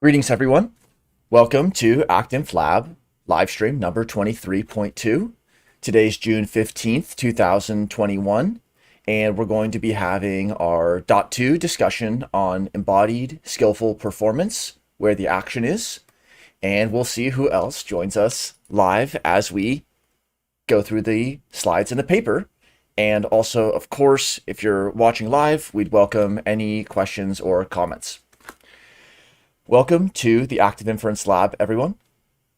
Greetings, everyone. Welcome to ActInf Lab Livestream number 23.2. Today's June 15th, 2021, and we're going to be having our .2 discussion on embodied skillful performance, where the action is, and we'll see who else joins us live as we go through the slides in the paper. And also, of course, if you're watching live, we'd welcome any questions or comments. Welcome to the Active Inference Lab, everyone.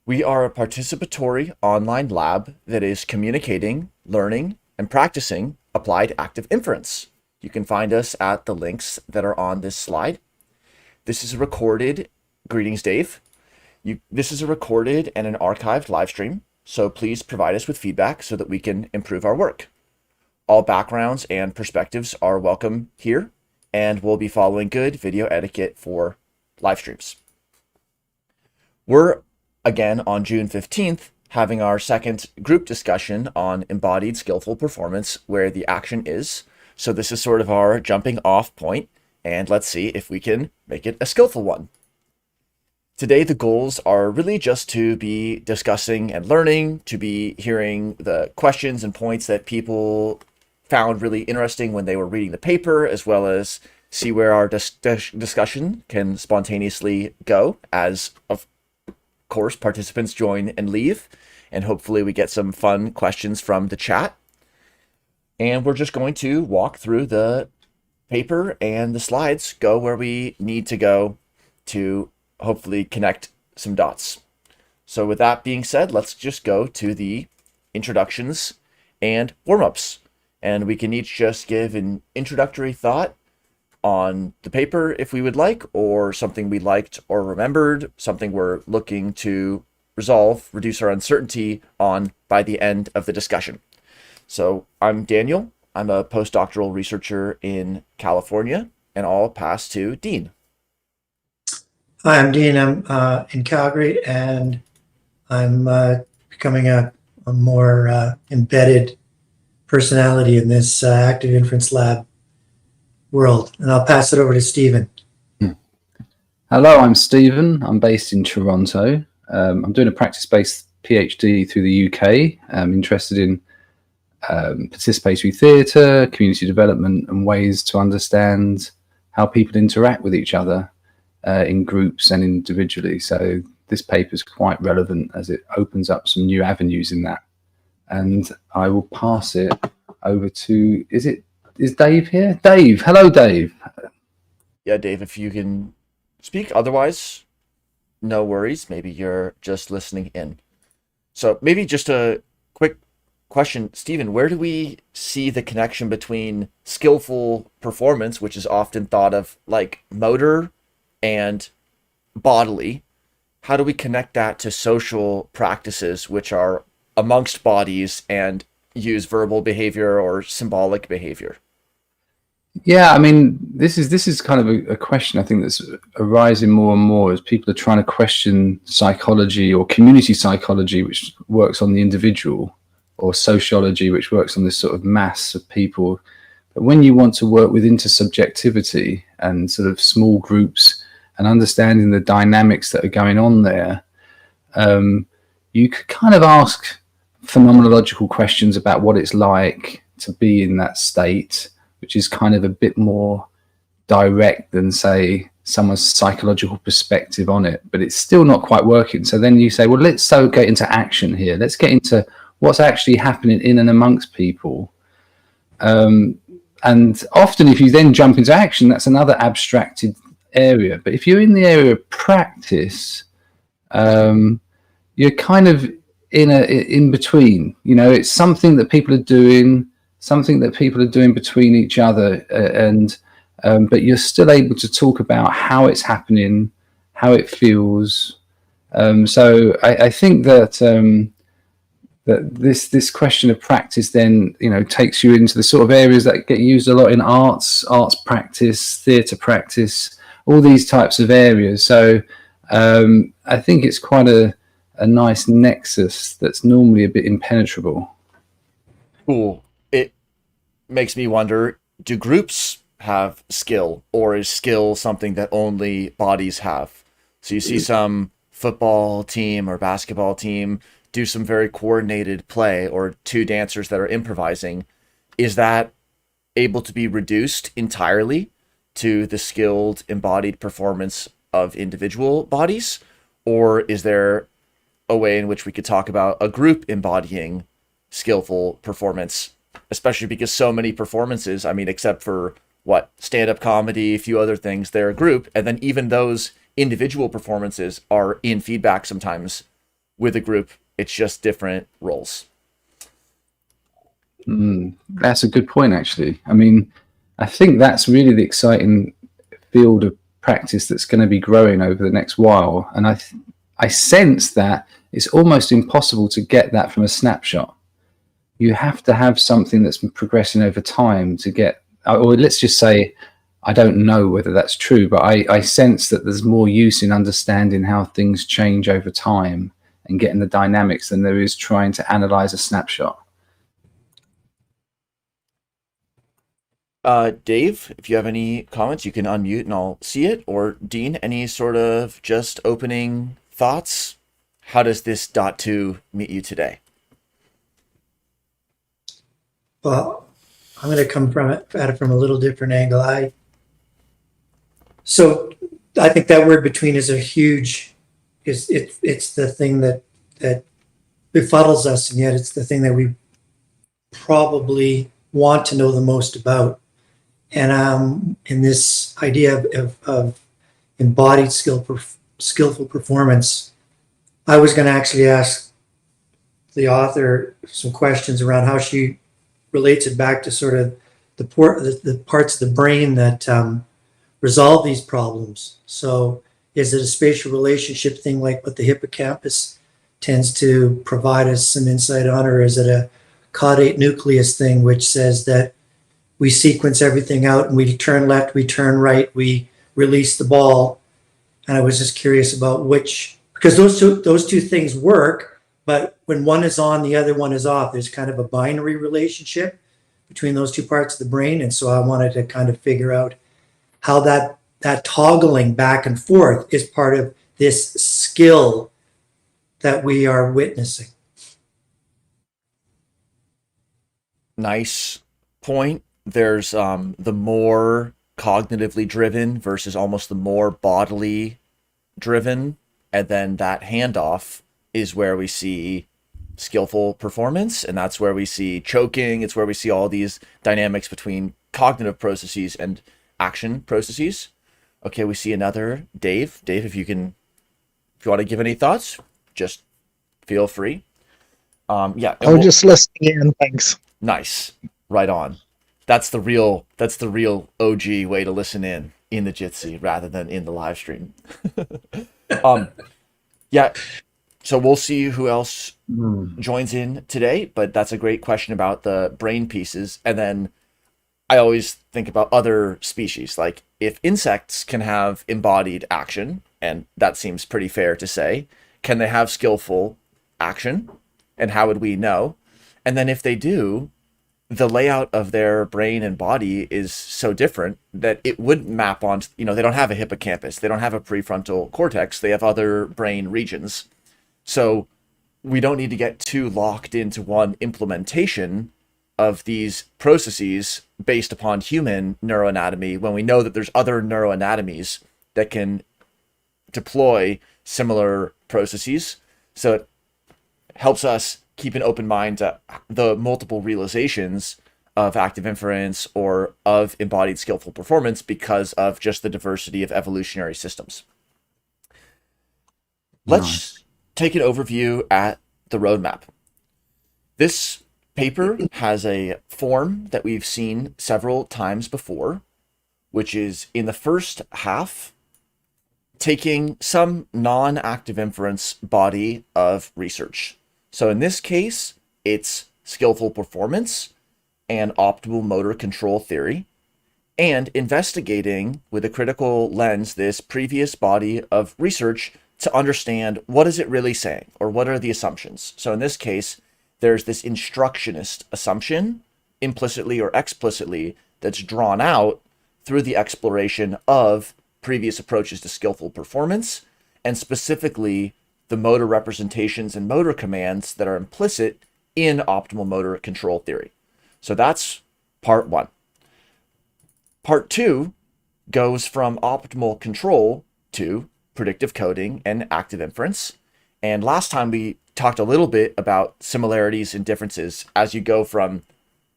We are a participatory online lab that is communicating, learning, and practicing applied active inference. You can find us at the links that are on this slide. This is a recorded, greetings, Dave. This is a recorded and an archived live stream, so please provide us with feedback so that we can improve our work. All backgrounds and perspectives are welcome here, and we'll be following good video etiquette for live streams. We're, again, on June 15th, having our second group discussion on embodied skillful performance, where the action is. So this is sort of our jumping off point, and let's see if we can make it a skillful one. Today, the goals are really just to be discussing and learning, to be hearing the questions and points that people found really interesting when they were reading the paper, as well as see where our discussion can spontaneously go as, of course, participants join and leave. And hopefully we get some fun questions from the chat. And we're just going to walk through the paper and the slides, go where we need to go to hopefully connect some dots. So with that being said, let's just go to the introductions and warm-ups. And we can each just give an introductory thought on the paper if we would like, or something we liked or remembered, something we're looking to resolve, reduce our uncertainty on by the end of the discussion. So I'm Daniel. I'm a postdoctoral researcher in California, and I'll pass to Dean. Hi, I'm Dean. I'm in Calgary, and I'm becoming a more embedded personality in this active inference lab world. And I'll pass it over to Stephen. Hello, I'm Stephen. I'm based in Toronto. I'm doing a practice-based PhD through the UK. I'm interested in participatory theatre, community development, and ways to understand how people interact with each other in groups and individually. So this paper is quite relevant as it opens up some new avenues in that. And I will pass it over to, is Dave here? Dave, hello, Dave. Yeah, Dave, if you can speak. Otherwise, no worries. Maybe you're just listening in. So maybe just a quick question. Stephen, where do we see the connection between skillful performance, which is often thought of like motor, and bodily? How do we connect that to social practices, which are amongst bodies and use verbal behavior or symbolic behavior? Yeah, I mean, this is kind of a question I think that's arising more and more as people are trying to question psychology or community psychology, which works on the individual, or sociology, which works on this sort of mass of people. But when you want to work with intersubjectivity and sort of small groups and understanding the dynamics that are going on there, you could kind of ask phenomenological questions about what it's like to be in that state, which is kind of a bit more direct than, say, someone's psychological perspective on it, but it's still not quite working. So then you say, well, let's get into action here. Let's get into what's actually happening in and amongst people. And often if you then jump into action, that's another abstracted area. But if you're in the area of practice, you're kind of in between. You know, it's something that people are doing, between each other, and but you're still able to talk about how it's happening, how it feels. So I think that that this question of practice then, you know, takes you into the sort of areas that get used a lot in arts practice, theatre practice, all these types of areas. So I think it's quite a nice nexus that's normally a bit impenetrable. Cool. It makes me wonder, do groups have skill, or is skill something that only bodies have? So you see some football team or basketball team do some very coordinated play, or two dancers that are improvising. Is that able to be reduced entirely to the skilled embodied performance of individual bodies? Or is there a way in which we could talk about a group embodying skillful performance, especially because so many performances, I mean, except for what, stand-up comedy, a few other things, they're a group, and then even those individual performances are in feedback sometimes with a group. It's just different roles. That's a good point, actually. I mean, I think that's really the exciting field of practice that's going to be growing over the next while. And I sense that it's almost impossible to get that from a snapshot. You have to have something that's been progressing over time to get, or let's just say, I don't know whether that's true, but I sense that there's more use in understanding how things change over time and getting the dynamics than there is trying to analyze a snapshot. Dave, if you have any comments, you can unmute and I'll see it. Or Dean, any sort of just opening thoughts? How does this .2 meet you today? Well, I'm going to come at it from a little different angle. So I think that word between is a huge, it's the thing that befuddles us, and yet it's the thing that we probably want to know the most about. And in this idea of embodied skillful performance, I was going to actually ask the author some questions around how she relates it back to sort of the parts of the brain that resolve these problems. So is it a spatial relationship thing like what the hippocampus tends to provide us some insight on, or is it a caudate nucleus thing which says that we sequence everything out and we turn left, we turn right, we release the ball? And I was just curious about which, because those two things work, but when one is on, the other one is off. There's kind of a binary relationship between those two parts of the brain. And so I wanted to kind of figure out how that toggling back and forth is part of this skill that we are witnessing. Nice point. There's the more cognitively driven versus almost the more bodily driven, and then that handoff is where we see skillful performance, and that's where we see choking. It's where we see all these dynamics between cognitive processes and action processes. Okay, we see another Dave. Dave, if you want to give any thoughts, just feel free. Yeah. I was just listening in. Thanks. Nice. Right on. That's the real OG way to listen in the Jitsi rather than in the live stream. Yeah. So we'll see who else joins in today, but that's a great question about the brain pieces. And then I always think about other species, like if insects can have embodied action, and that seems pretty fair to say, can they have skillful action? And how would we know? And then if they do, the layout of their brain and body is so different that it wouldn't map on, they don't have a hippocampus, they don't have a prefrontal cortex, they have other brain regions. So we don't need to get too locked into one implementation of these processes based upon human neuroanatomy when we know that there's other neuroanatomies that can deploy similar processes. So it helps us keep an open mind to the multiple realizations of active inference or of embodied skillful performance because of just the diversity of evolutionary systems. Let's take an overview at the roadmap. This paper has a form that we've seen several times before, which is in the first half, taking some non-active inference body of research. So in this case, it's skillful performance and optimal motor control theory, and investigating with a critical lens this previous body of research to understand what is it really saying, or what are the assumptions. So in this case, there's this instructionist assumption, implicitly or explicitly, that's drawn out through the exploration of previous approaches to skillful performance. and specifically the motor representations and motor commands that are implicit in optimal motor control theory. So that's part one. Part two goes from optimal control to predictive coding and active inference. And last time we talked a little bit about similarities and differences as you go from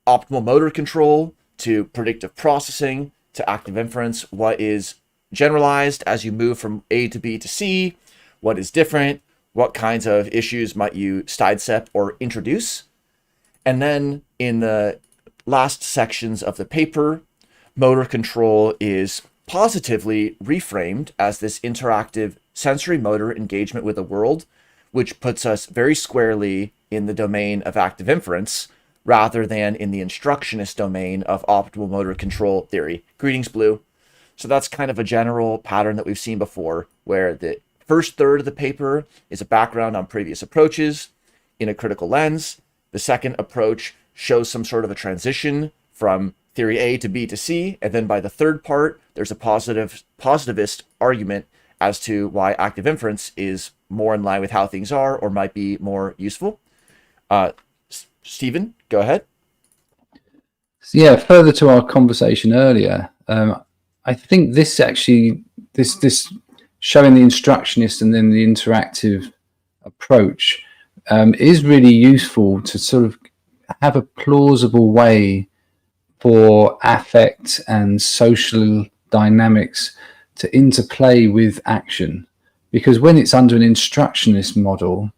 optimal motor control to predictive processing to active inference. What is generalized as you move from A to B to C? What is different? What kinds of issues might you sidestep or introduce? And then in the last sections of the paper, motor control is positively reframed as this interactive sensory motor engagement with the world, which puts us very squarely in the domain of active inference rather than in the instructionist domain of optimal motor control theory. Greetings, Blue. So that's kind of a general pattern that we've seen before, where the first third of the paper is a background on previous approaches in a critical lens. The second approach shows some sort of a transition from theory A to B to C, and then by the third part, there's a positivist argument as to why active inference is more in line with how things are or might be more useful. Stephen, go ahead. So yeah, further to our conversation earlier, I think this actually, this showing the instructionist and then the interactive approach is really useful to sort of have a plausible way for affect and social dynamics to interplay with action. Because when it's under an instructionist model,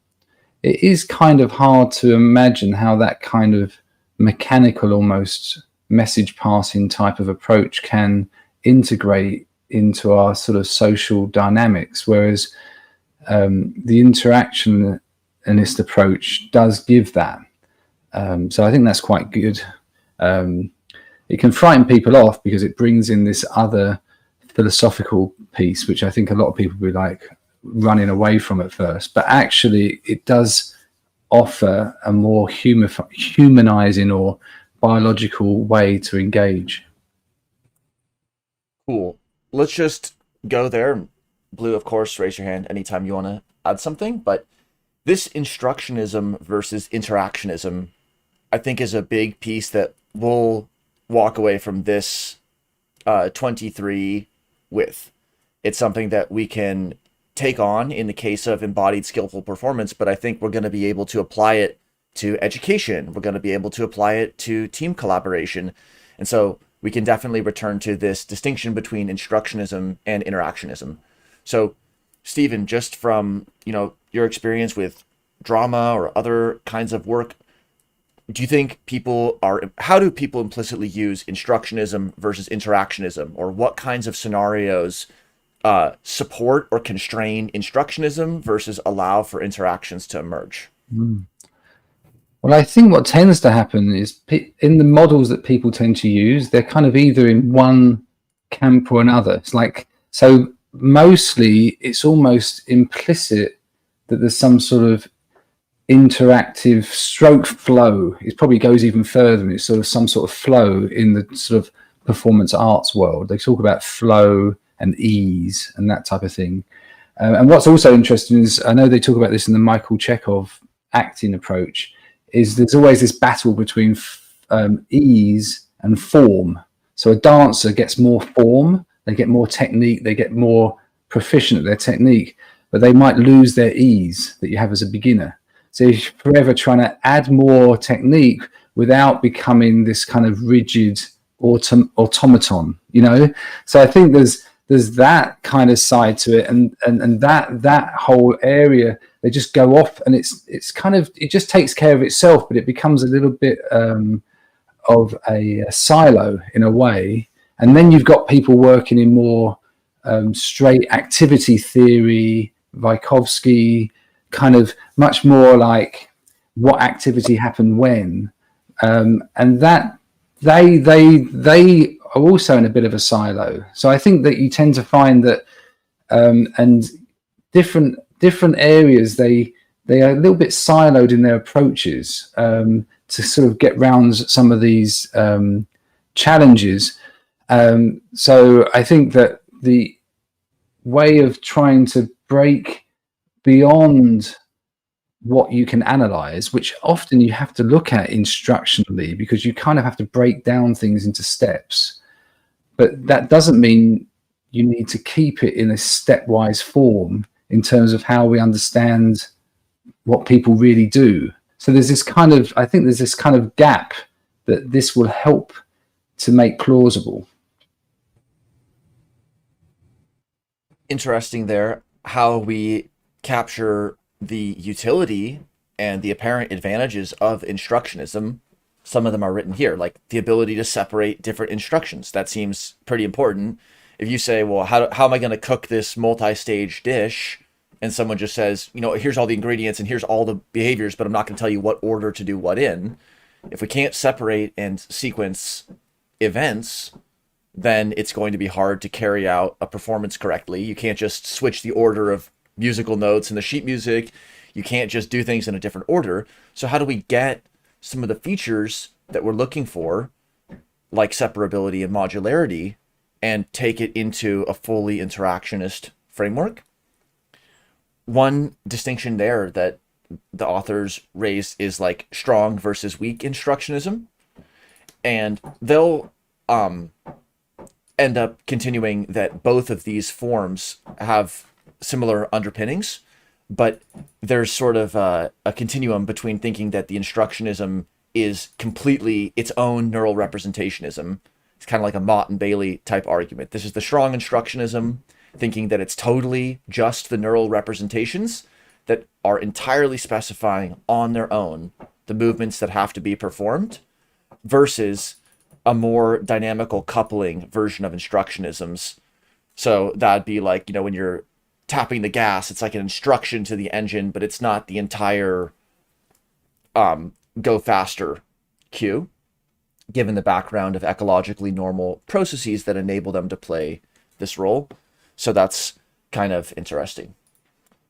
it is kind of hard to imagine how that kind of mechanical, almost message passing type of approach can integrate into our sort of social dynamics. Whereas the interactionist approach does give that. So I think that's quite good. It can frighten people off because it brings in this other philosophical piece, which I think a lot of people will be like running away from at first. But actually, it does offer a more humanizing or biological way to engage. Cool. Let's just go there. Blue, of course, raise your hand anytime you want to add something. But this instructionism versus interactionism, I think, is a big piece that we'll walk away from this 23 with. It's something that we can take on in the case of embodied skillful performance, but I think we're going to be able to apply it to education. We're going to be able to apply it to team collaboration. And so we can definitely return to this distinction between instructionism and interactionism. So Stephen, just from, your experience with drama or other kinds of work, do you think how do people implicitly use instructionism versus interactionism, or what kinds of scenarios support or constrain instructionism versus allow for interactions to emerge? Well, I think what tends to happen is in the models that people tend to use, they're kind of either in one camp or another. It's like, so mostly it's almost implicit that there's some sort of interactive stroke flow. It probably goes even further, and it's sort of some sort of flow in the sort of performance arts world. They talk about flow and ease and that type of thing. And what's also interesting is, I know they talk about this in the Michael Chekhov acting approach, is there's always this battle between ease and form. So a dancer gets more form, they get more technique, they get more proficient at their technique, but they might lose their ease that you have as a beginner. So you're forever trying to add more technique without becoming this kind of rigid automaton, So I think there's that kind of side to it, and that whole area, they just go off, and it's kind of, it just takes care of itself, but it becomes a little bit of a silo in a way. And then you've got people working in more straight activity theory, Vygotsky, kind of much more like what activity happened when, and that they are also in a bit of a silo. So I think that you tend to find that and different areas, they are a little bit siloed in their approaches to sort of get round some of these challenges. So I think that the way of trying to break beyond what you can analyze, which often you have to look at instructionally, because you kind of have to break down things into steps. But that doesn't mean you need to keep it in a stepwise form in terms of how we understand what people really do. So there's this kind of, I think there's this kind of gap that this will help to make plausible. Interesting there, how we capture the utility and the apparent advantages of instructionism. Some of them are written here, like the ability to separate different instructions. That seems pretty important. If you say, well, how am I going to cook this multi-stage dish? And someone just says, you know, here's all the ingredients and here's all the behaviors, but I'm not going to tell you what order to do what in. If we can't separate and sequence events, then it's going to be hard to carry out a performance correctly. You can't just switch the order of musical notes in the sheet music. You can't just do things in a different order. So how do we get some of the features that we're looking for, like separability and modularity, and take it into a fully interactionist framework? One distinction there that the authors raised is like strong versus weak instructionism. And they'll end up continuing that both of these forms have similar underpinnings, but there's sort of a continuum between thinking that the instructionism is completely its own neural representationism. It's kind of like a Mott and Bailey type argument. This is the strong instructionism, thinking that it's totally just the neural representations that are entirely specifying on their own the movements that have to be performed, versus a more dynamical coupling version of instructionisms. So that'd be like, you know, when you're tapping the gas, it's like an instruction to the engine, but it's not the entire go faster cue, given the background of ecologically normal processes that enable them to play this role. So that's kind of interesting.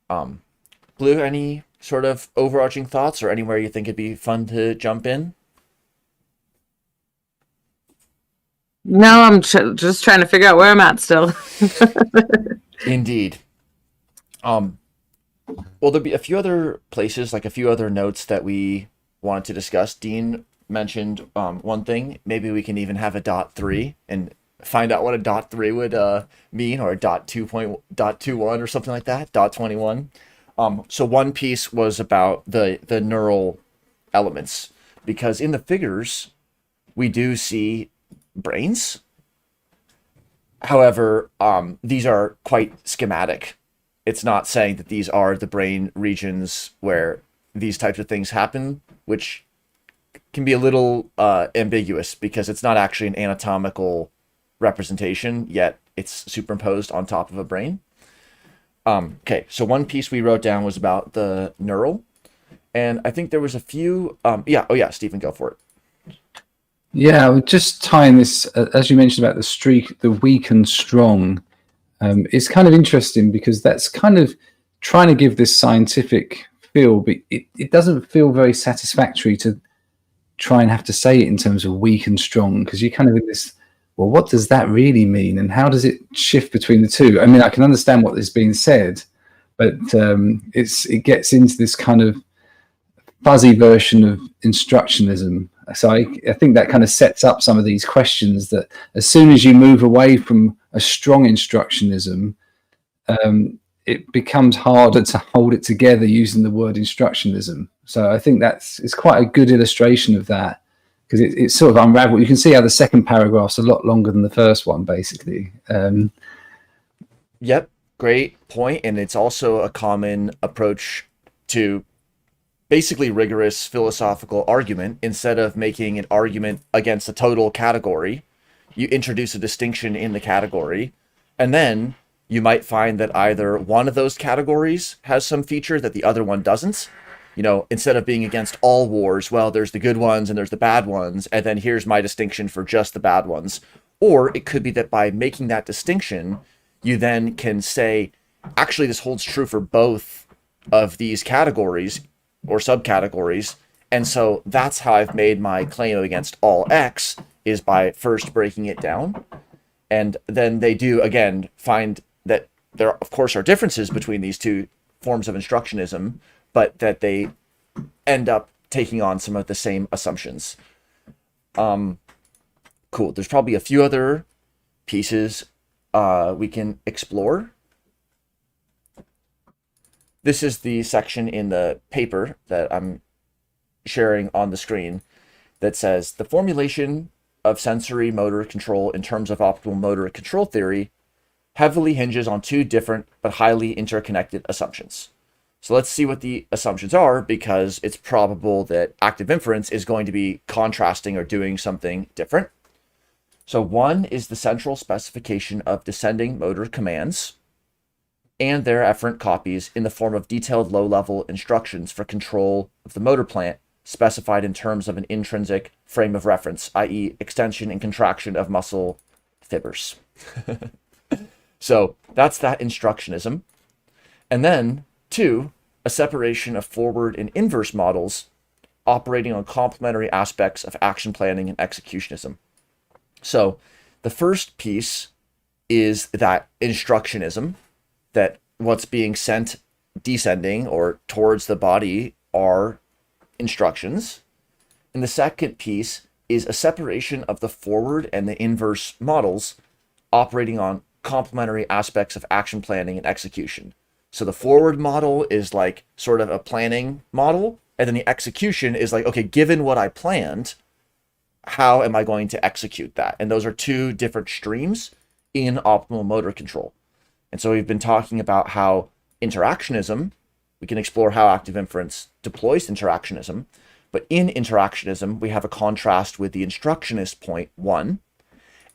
Blue, any sort of overarching thoughts or anywhere you think it'd be fun to jump in? No, I'm just trying to figure out where I'm at still. Indeed. Well, there'll be a few other places, like a few other notes that we wanted to discuss. Dean mentioned one thing. Maybe we can even have a .3 and find out what a .3 would mean, or a .2.21 or something like that, .21. So one piece was about the neural elements, because in the figures we do see brains. However, these are quite schematic. It's not saying that these are the brain regions where these types of things happen, which can be a little ambiguous, because it's not actually an anatomical representation, yet it's superimposed on top of a brain. Okay, so one piece we wrote down was about the neural, and I think there was a few, Stephen, go for it. Yeah, we're just tying this, as you mentioned about the weak and strong. It's kind of interesting, because that's kind of trying to give this scientific feel, but it doesn't feel very satisfactory to try and have to say it in terms of weak and strong, because you kind of in this, well, what does that really mean, and how does it shift between the two? I mean, I can understand what is being said, but it gets into this kind of fuzzy version of instructionism. So I think that kind of sets up some of these questions, that as soon as you move away from a strong instructionism, it becomes harder to hold it together using the word instructionism. So I think it's quite a good illustration of that, because it's sort of unraveled. You can see how the second paragraph's a lot longer than the first one, basically. Yep, great point. And it's also a common approach to basically rigorous philosophical argument. Instead of making an argument against a total category, you introduce a distinction in the category, and then you might find that either one of those categories has some feature that the other one doesn't. You know, instead of being against all wars, well, there's the good ones and there's the bad ones, and then here's my distinction for just the bad ones. Or it could be that by making that distinction, you then can say, actually, this holds true for both of these categories or subcategories. And so that's how I've made my claim against all X, is by first breaking it down. And then they do, again, find that there, of course, are differences between these two forms of instructionism, but that they end up taking on some of the same assumptions. Cool. There's probably a few other pieces we can explore. This is the section in the paper that I'm sharing on the screen that says the formulation of sensory motor control in terms of optimal motor control theory heavily hinges on two different but highly interconnected assumptions. So let's see what the assumptions are, because it's probable that active inference is going to be contrasting or doing something different. So one is the central specification of descending motor commands and their efferent copies in the form of detailed low-level instructions for control of the motor plant specified in terms of an intrinsic frame of reference, i.e. extension and contraction of muscle fibers. So that's that instructionism. And then two, a separation of forward and inverse models operating on complementary aspects of action planning and executionism. So the first piece is that instructionism, that what's being sent descending or towards the body are instructions. And the second piece is a separation of the forward and the inverse models operating on complementary aspects of action planning and execution. So the forward model is like sort of a planning model, and then the execution is like, okay, given what I planned, how am I going to execute that? And those are two different streams in optimal motor control. And so we've been talking about how interactionism, we can explore how active inference deploys interactionism, but in interactionism, we have a contrast with the instructionist point one,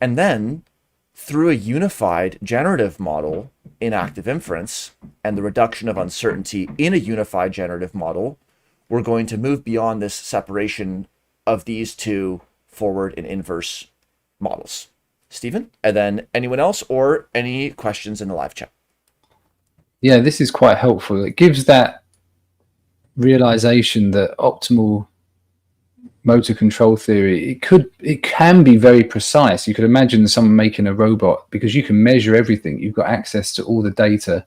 and then through a unified generative model in active inference and the reduction of uncertainty in a unified generative model, we're going to move beyond this separation of these two forward and inverse models. Stephen, and then anyone else or any questions in the live chat? Yeah, this is quite helpful. It gives that realization that optimal motor control theory, it can be very precise. You could imagine someone making a robot, because you can measure everything. You've got access to all the data,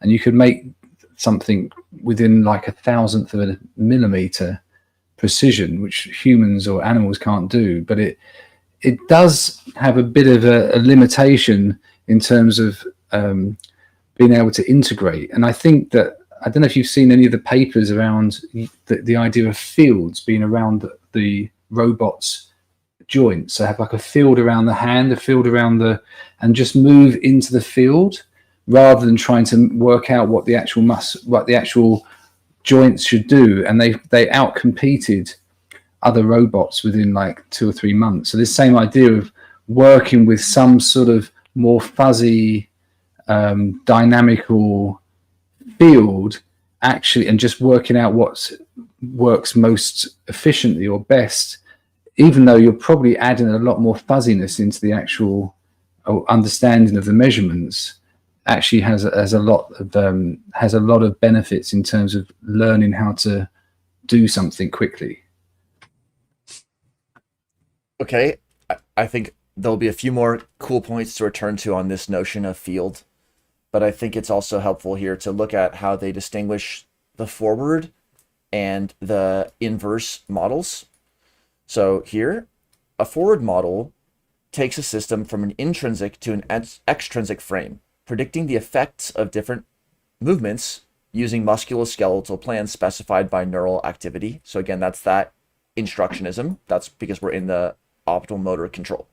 and you could make something within like 1,000th of a millimeter precision, which humans or animals can't do. But it does have a bit of a limitation in terms of being able to integrate. And I think that, I don't know if you've seen any of the papers around the idea of fields being around the robot's joints. So have like a field around the hand, a field around and just move into the field rather than trying to work out what the actual joints should do. And they outcompeted other robots within like 2 or 3 months. So this same idea of working with some sort of more fuzzy, dynamical field actually, and just working out what works most efficiently or best, even though you're probably adding a lot more fuzziness into the actual understanding of the measurements, actually has a lot of benefits in terms of learning how to do something quickly. Okay, I think there'll be a few more cool points to return to on this notion of field, but I think it's also helpful here to look at how they distinguish the forward and the inverse models. So here, a forward model takes a system from an intrinsic to an extrinsic frame, predicting the effects of different movements using musculoskeletal plans specified by neural activity. So again, that's that instructionism. That's because we're in the optimal motor control.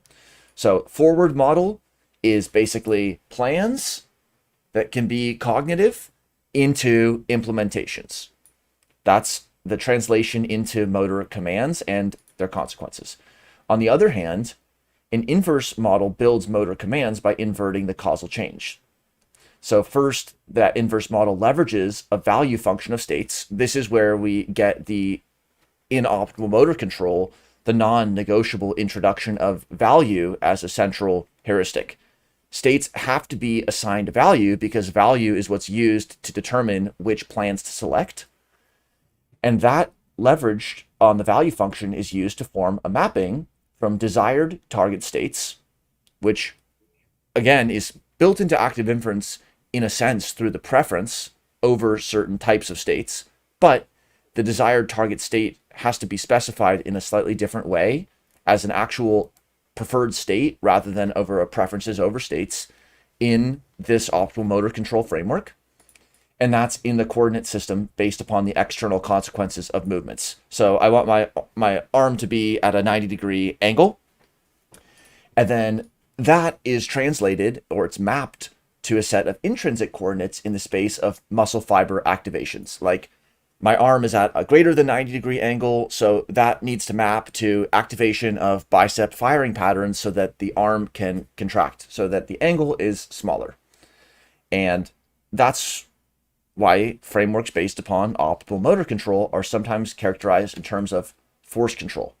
So forward model is basically plans that can be cognitive into implementations. That's the translation into motor commands and their consequences. On the other hand, an inverse model builds motor commands by inverting the causal change. So first, that inverse model leverages a value function of states. This is where we get in optimal motor control, the non-negotiable introduction of value as a central heuristic. States have to be assigned value because value is what's used to determine which plans to select. And that leveraged on the value function is used to form a mapping from desired target states, which again is built into active inference in a sense, through the preference over certain types of states, but the desired target state has to be specified in a slightly different way as an actual preferred state rather than over a preferences over states in this optimal motor control framework. And that's in the coordinate system based upon the external consequences of movements. So I want my arm to be at a 90-degree angle. And then that is translated, or it's mapped to a set of intrinsic coordinates in the space of muscle fiber activations. Like my arm is at a greater than 90-degree angle, so that needs to map to activation of bicep firing patterns so that the arm can contract, so that the angle is smaller. And that's why frameworks based upon optimal motor control are sometimes characterized in terms of force control,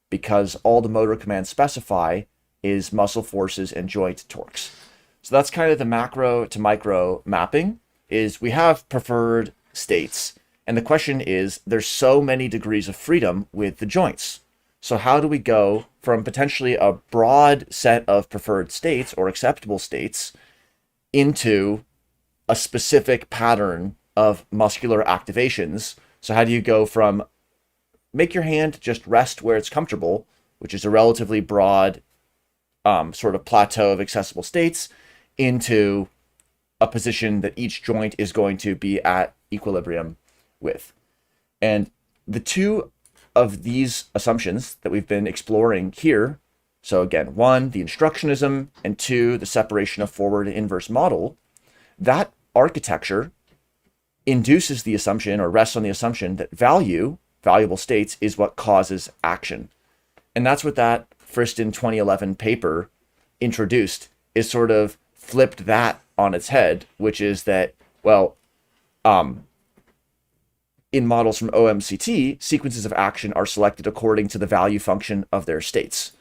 because all the motor commands specify is muscle forces and joint torques. So that's kind of the macro to micro mapping. Is we have preferred states, and the question is, there's so many degrees of freedom with the joints. So how do we go from potentially a broad set of preferred states or acceptable states into a specific pattern of muscular activations? So how do you go from make your hand just rest where it's comfortable, which is a relatively broad sort of plateau of accessible states, into a position that each joint is going to be at equilibrium with? And the two of these assumptions that we've been exploring here, so again, one, the Instructionism, and two, the separation of forward and inverse model, that architecture induces the assumption, or rests on the assumption, that valuable states, is what causes action. And that's what that Friston 2011 paper introduced, is sort of flipped that on its head, which is that, well, in models from OMCT, sequences of action are selected according to the value function of their states.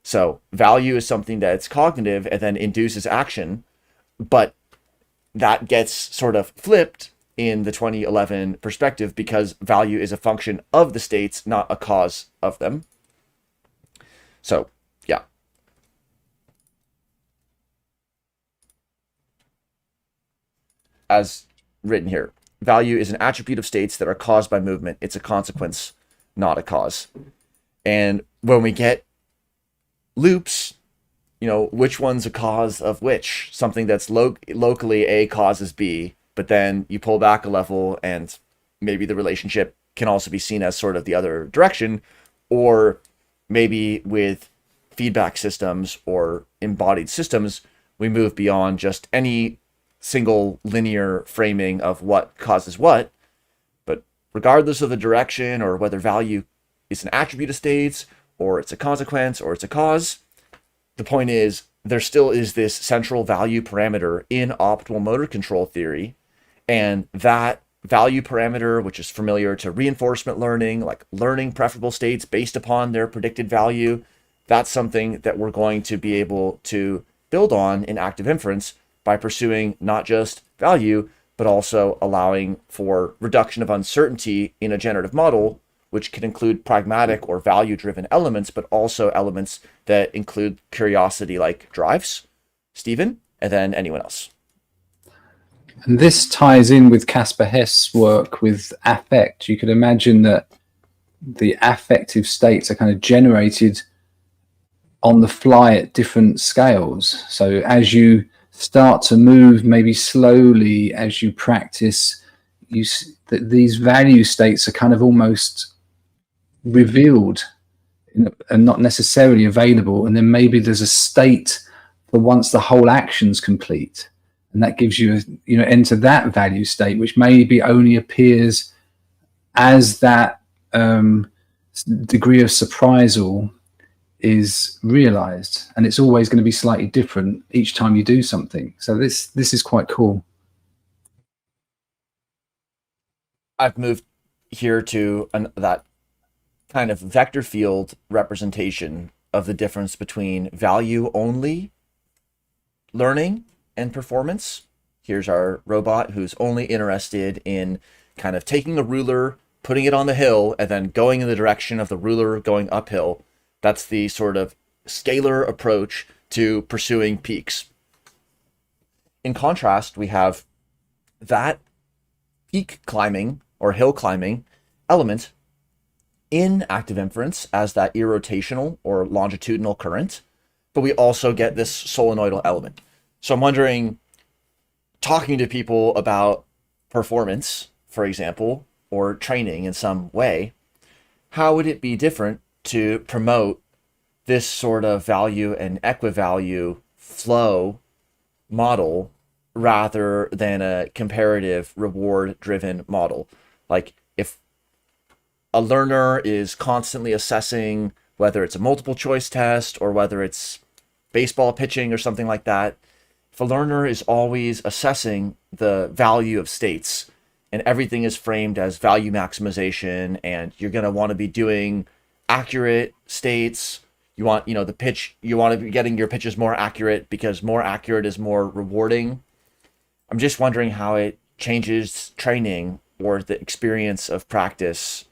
So value is something that's cognitive and then induces action, but that gets sort of flipped in the 2011 perspective because value is a function of the states, not a cause of them. So, yeah. As written here, value is an attribute of states that are caused by movement. It's a consequence, not a cause. And when we get loops, you know, which one's a cause of which? Something that's locally A causes B, but then you pull back a level and maybe the relationship can also be seen as sort of the other direction, or maybe with feedback systems or embodied systems, we move beyond just any single linear framing of what causes what. But regardless of the direction or whether value is an attribute of states or it's a consequence or it's a cause, the point is there still is this central value parameter in optimal motor control theory. And that value parameter, which is familiar to reinforcement learning, like learning preferable states based upon their predicted value, that's something that we're going to be able to build on in active inference by pursuing not just value, but also allowing for reduction of uncertainty in a generative model, which can include pragmatic or value-driven elements, but also elements that include curiosity-like drives. Stephen, and then anyone else. And this ties in with Caspar Hess's work with affect. You could imagine that the affective states are kind of generated on the fly at different scales. So as you start to move maybe slowly as you practice, that these value states are kind of almost revealed and not necessarily available. And then maybe there's a state for once the whole action's complete. And that gives you, enter that value state, which maybe only appears as that degree of surprisal is realized, and it's always going to be slightly different each time you do something. So this is quite cool. I've moved here to that kind of vector field representation of the difference between value only learning and performance. Here's our robot who's only interested in kind of taking a ruler, putting it on the hill, and then going in the direction of the ruler going uphill. That's the sort of scalar approach to pursuing peaks. in contrast, we have that peak climbing or hill climbing element in active inference as that irrotational or longitudinal current, but we also get this solenoidal element. So I'm wondering, talking to people about performance, for example, or training in some way, how would it be different to promote this sort of value and equivalue flow model rather than a comparative reward driven model? Like if a learner is constantly assessing whether it's a multiple choice test or whether it's baseball pitching or something like that, if a learner is always assessing the value of states and everything is framed as value maximization, and you're going to want to be doing accurate states, you want, the pitch, you want to be getting your pitches more accurate because more accurate is more rewarding. I'm just wondering how it changes training or the experience of practice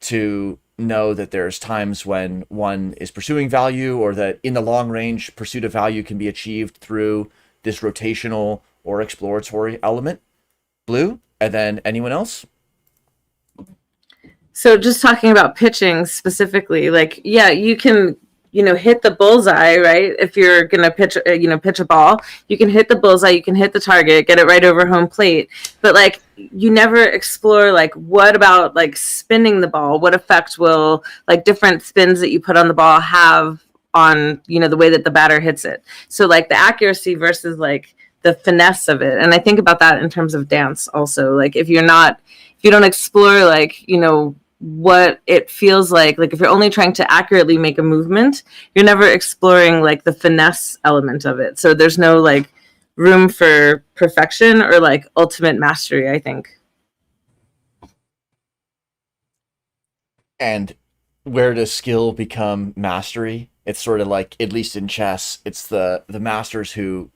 to know that there's times when one is pursuing value, or that in the long range pursuit of value can be achieved through this rotational or exploratory element. Blue, and then anyone else? So just talking about pitching specifically, like, yeah, you can, hit the bullseye, right? If you're going to pitch a ball, you can hit the bullseye, you can hit the target, get it right over home plate. But like, you never explore, like, what about like spinning the ball? What effect will like different spins that you put on the ball have on, the way that the batter hits it? So like the accuracy versus like the finesse of it. And I think about that in terms of dance also. Like if you don't explore like, what it feels like if you're only trying to accurately make a movement, you're never exploring like the finesse element of it. So there's no like room for perfection or like ultimate mastery, I think. And where does skill become mastery? It's sort of like, at least in chess, it's the masters who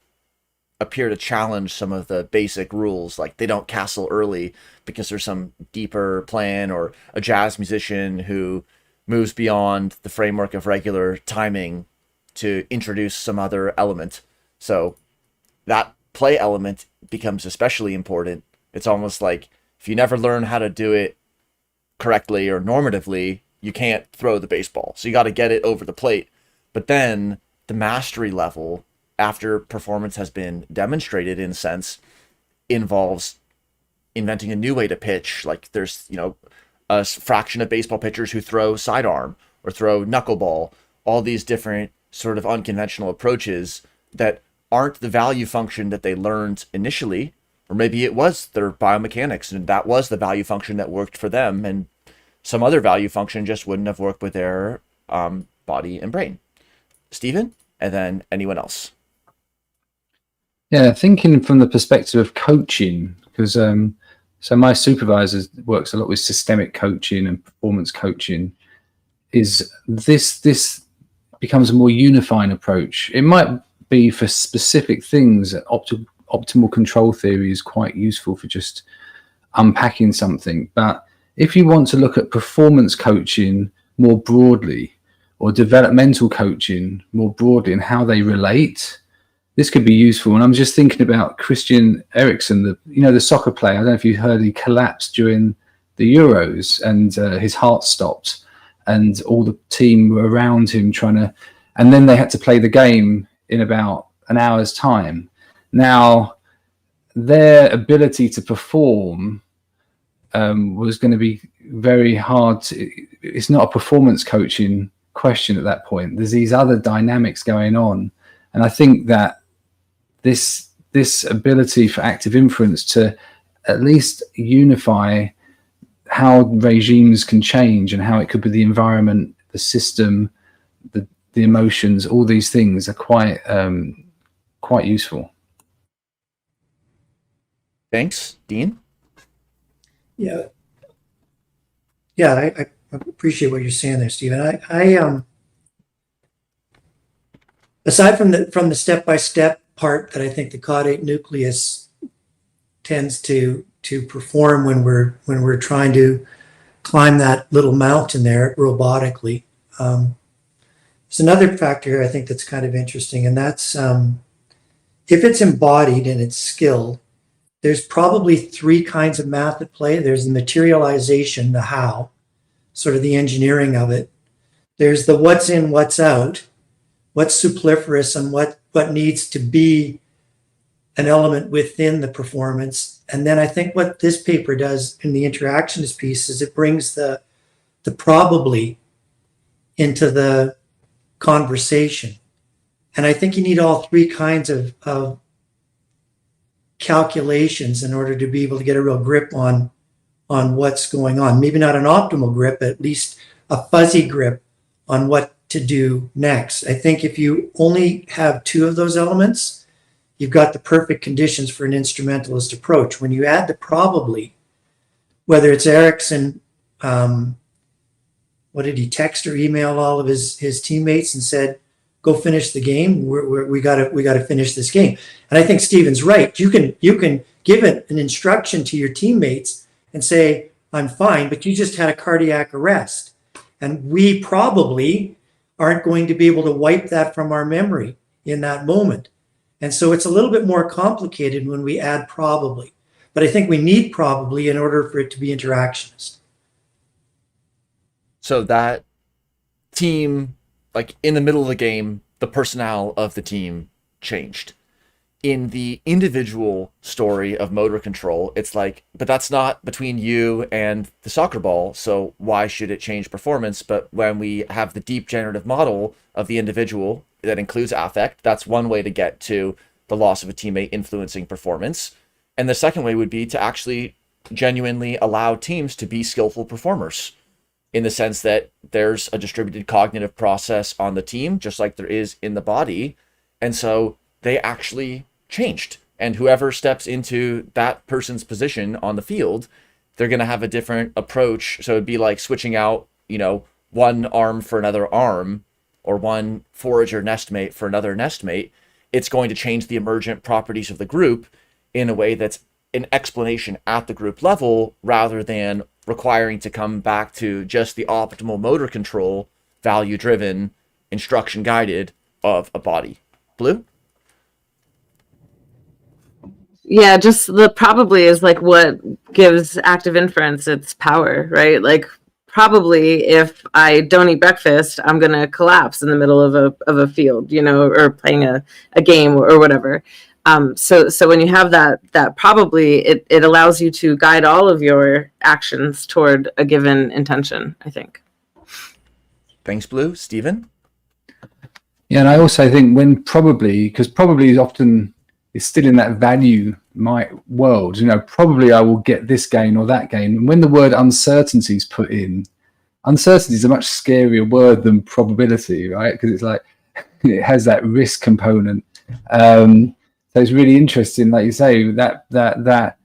appear to challenge some of the basic rules. Like they don't castle early because there's some deeper plan, or a jazz musician who moves beyond the framework of regular timing to introduce some other element. So that play element becomes especially important. It's almost like if you never learn how to do it correctly or normatively, you can't throw the baseball. So you got to get it over the plate. But then the mastery level, after performance has been demonstrated, in a sense, involves inventing a new way to pitch. Like there's, a fraction of baseball pitchers who throw sidearm or throw knuckleball, all these different sort of unconventional approaches that aren't the value function that they learned initially, or maybe it was their biomechanics and that was the value function that worked for them, and some other value function just wouldn't have worked with their body and brain. Stephen, and then anyone else. Yeah, thinking from the perspective of coaching, because so my supervisor works a lot with systemic coaching and performance coaching, is this becomes a more unifying approach. It might be for specific things. Optimal control theory is quite useful for just unpacking something. But if you want to look at performance coaching more broadly, or developmental coaching more broadly, and how they relate, this could be useful. And I'm just thinking about Christian Eriksen, the soccer player. I don't know if you heard, he collapsed during the Euros and his heart stopped, and all the team were around him and then they had to play the game in about an hour's time. Now, their ability to perform was going to be very hard. It's not a performance coaching question at that point. There's these other dynamics going on. And I think that this ability for active inference to at least unify how regimes can change and how it could be the environment, the system, the emotions, all these things are quite useful. Thanks, Dean. Yeah, I appreciate what you're saying there, Stephen. I aside from the step-by-step part that I think the caudate nucleus tends to perform when we're trying to climb that little mountain there robotically. There's another factor here I think that's kind of interesting, and that's if it's embodied and it's skilled, there's probably three kinds of math at play. There's the materialization, the how, sort of the engineering of it. There's the what's in, what's out, what's superfluous, and what needs to be an element within the performance. And then I think what this paper does in the interactionist piece is it brings the probably into the conversation. And I think you need all three kinds of calculations in order to be able to get a real grip on what's going on. Maybe not an optimal grip, at least a fuzzy grip on what to do next. I think if you only have two of those elements, you've got the perfect conditions for an instrumentalist approach. When you add the probably, whether it's Erickson, what did he text or email all of his teammates and said, go finish the game. We got to finish this game. And I think Stephen's right. You can give it an instruction to your teammates and say, I'm fine, but you just had a cardiac arrest. And we probably aren't going to be able to wipe that from our memory in that moment. And so it's a little bit more complicated when we add probably. But I think we need probably in order for it to be interactionist. So that team, like in the middle of the game, the personnel of the team changed. In the individual story of motor control, it's like, but that's not between you and the soccer ball, so why should it change performance? But when we have the deep generative model of the individual that includes affect, that's one way to get to the loss of a teammate influencing performance. And the second way would be to actually genuinely allow teams to be skillful performers, in the sense that there's a distributed cognitive process on the team, just like there is in the body. And so they actually changed. And whoever steps into that person's position on the field, they're going to have a different approach. So it'd be like switching out, one arm for another arm, or one forager nestmate for another nestmate. It's going to change the emergent properties of the group in a way that's an explanation at the group level, rather than requiring to come back to just the optimal motor control, value-driven, instruction-guided of a body. Blue? Yeah, just the probably is like what gives active inference its power, right? Like probably if I don't eat breakfast, I'm gonna collapse in the middle of a field, or playing a game or whatever. So when you have that probably, it allows you to guide all of your actions toward a given intention, I think. Thanks, Blue. Stephen? Yeah, and I also think when probably, because probably is often is still in that value world, probably I will get this gain or that gain. And when the word uncertainty is put in, uncertainty is a much scarier word than probability, right? Because it's like, it has that risk component. So it's really interesting, like you say, that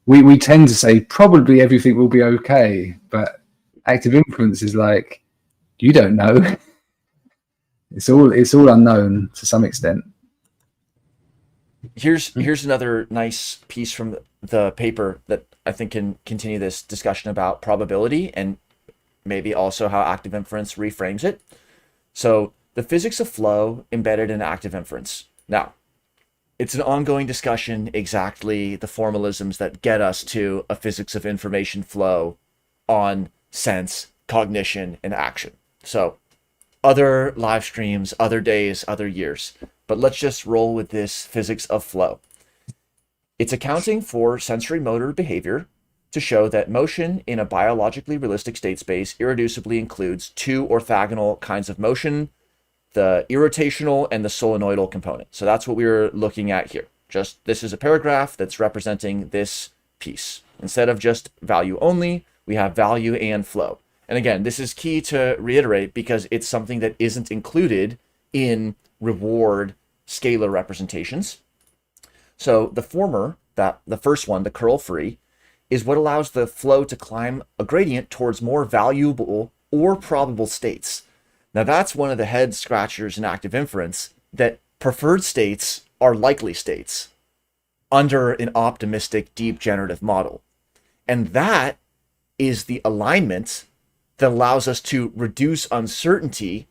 we tend to say probably everything will be okay, but active inference is like, you don't know. It's all unknown to some extent. Here's another nice piece from the paper that I think can continue this discussion about probability, and maybe also how active inference reframes it. So the physics of flow embedded in active inference. Now, it's an ongoing discussion, exactly the formalisms that get us to a physics of information flow on sense, cognition, and action. So other live streams, other days, other years. But let's just roll with this physics of flow. It's accounting for sensory motor behavior to show that motion in a biologically realistic state space irreducibly includes two orthogonal kinds of motion, the irrotational and the solenoidal component. So that's what we were looking at here. This is a paragraph that's representing this piece. Instead of just value only, we have value and flow. And again, this is key to reiterate because it's something that isn't included in reward scalar representations. So the former, the first one, the curl free, is what allows the flow to climb a gradient towards more valuable or probable states. Now that's one of the head scratchers in active inference, that preferred states are likely states under an optimistic deep generative model. And that is the alignment that allows us to reduce uncertainty,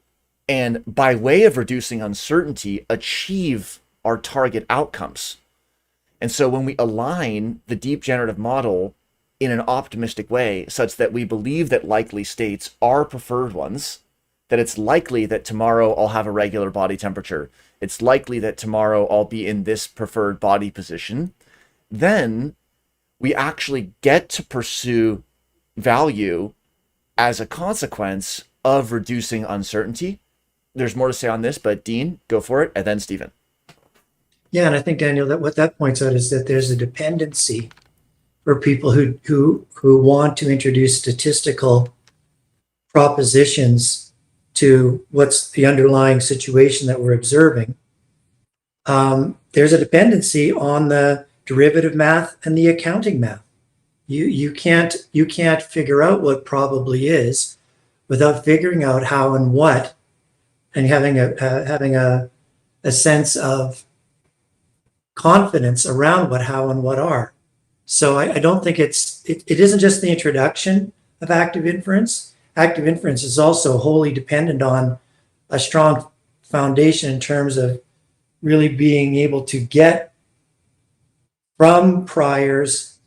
and by way of reducing uncertainty, achieve our target outcomes. And so when we align the deep generative model in an optimistic way, such that we believe that likely states are preferred ones, that it's likely that tomorrow I'll have a regular body temperature, it's likely that tomorrow I'll be in this preferred body position, then we actually get to pursue value as a consequence of reducing uncertainty. There's more to say on this, but Dean, go for it, and then Stephen. Yeah, and I think, Daniel, that what that points out is that there's a dependency for people who want to introduce statistical propositions to what's the underlying situation that we're observing. There's a dependency on the derivative math and the accounting math. You can't figure out what probably is without figuring out how and what, and having a sense of confidence around what, how, and what are. So I don't think it isn't just the introduction of active inference. Active inference is also wholly dependent on a strong foundation in terms of really being able to get from priors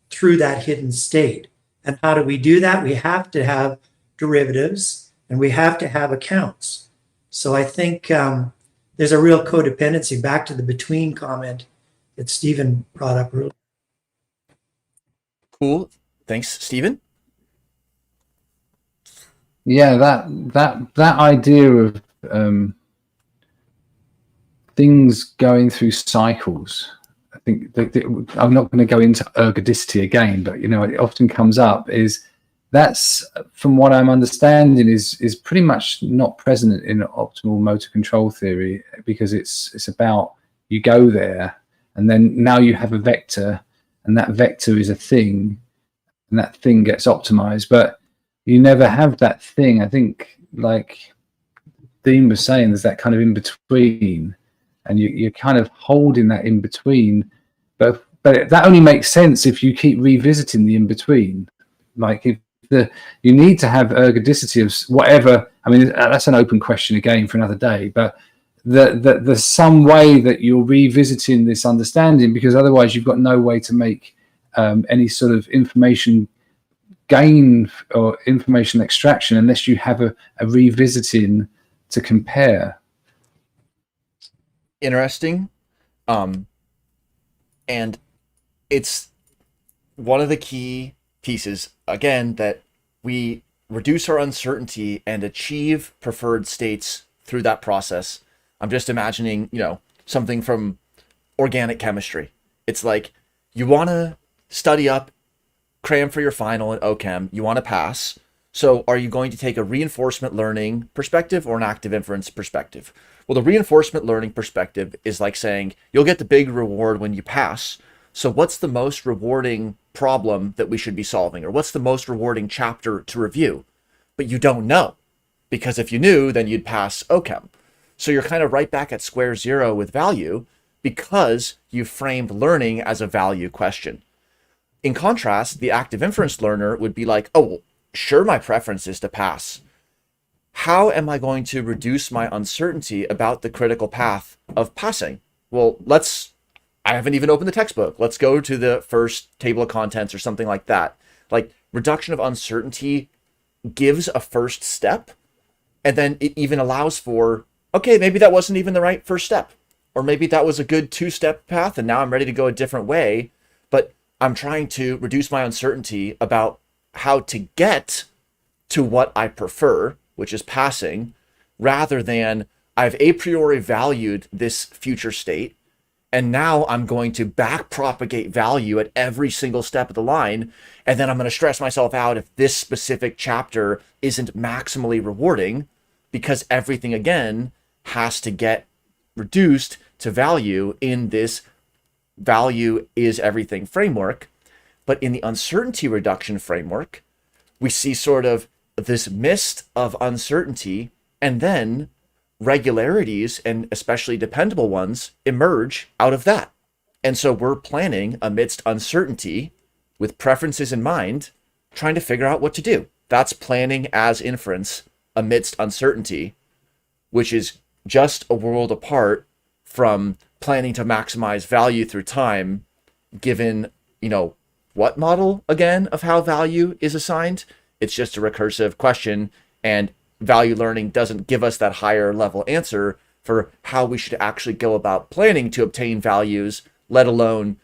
through that hidden state. And how do we do that? We have to have derivatives and we have to have accounts. So I think there's a real codependency, back to the between comment that Stephen brought up earlier. Cool. Thanks, Stephen. Yeah, that idea of things going through cycles. I think I'm not going to go into ergodicity again, but you know, it often comes up. That's from what I'm understanding is pretty much not present in optimal motor control theory, because it's about, you go there and then now you have a vector, and that vector is a thing, and that thing gets optimized, but you never have that thing. I think, like Dean was saying, there's that kind of in between, and you're kind of holding that in between, but that only makes sense if you keep revisiting the in between. Like, if you need to have ergodicity of whatever. I mean, that's an open question again for another day, but there's some way that you're revisiting this understanding, because otherwise you've got no way to make any sort of information gain or information extraction unless you have a revisiting to compare. Interesting. And it's one of the key pieces, again, that we reduce our uncertainty and achieve preferred states through that process. I'm just imagining, something from organic chemistry. It's like, you want to study up, cram for your final at OChem, you want to pass. So are you going to take a reinforcement learning perspective or an active inference perspective? Well, the reinforcement learning perspective is like saying, you'll get the big reward when you pass. So what's the most rewarding problem that we should be solving? Or what's the most rewarding chapter to review? But you don't know, because if you knew, then you'd pass OChem. So you're kind of right back at square zero with value, because you framed learning as a value question. In contrast, the active inference learner would be like, oh, sure, my preference is to pass. How am I going to reduce my uncertainty about the critical path of passing? Well, I haven't even opened the textbook. Let's go to the first table of contents or something like that. Like, reduction of uncertainty gives a first step, and then it even allows for, okay, maybe that wasn't even the right first step, or maybe that was a good two-step path and now I'm ready to go a different way, but I'm trying to reduce my uncertainty about how to get to what I prefer, which is passing, rather than I've a priori valued this future state, and now I'm going to back propagate value at every single step of the line, and then I'm going to stress myself out if this specific chapter isn't maximally rewarding, because everything, again, has to get reduced to value in this value is everything framework. But in the uncertainty reduction framework, we see sort of this mist of uncertainty, and then regularities, and especially dependable ones, emerge out of that. And so we're planning amidst uncertainty with preferences in mind, trying to figure out what to do. That's planning as inference amidst uncertainty, which is just a world apart from planning to maximize value through time, given, what model again of how value is assigned? It's just a recursive question, and value learning doesn't give us that higher level answer for how we should actually go about planning to obtain values, let alone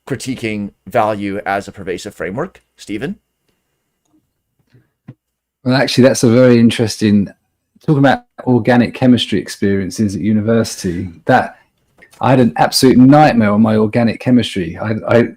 critiquing value as a pervasive framework. Stephen? Well, actually, that's a very interesting, talking about organic chemistry experiences at university, that I had an absolute nightmare on my organic chemistry. I'd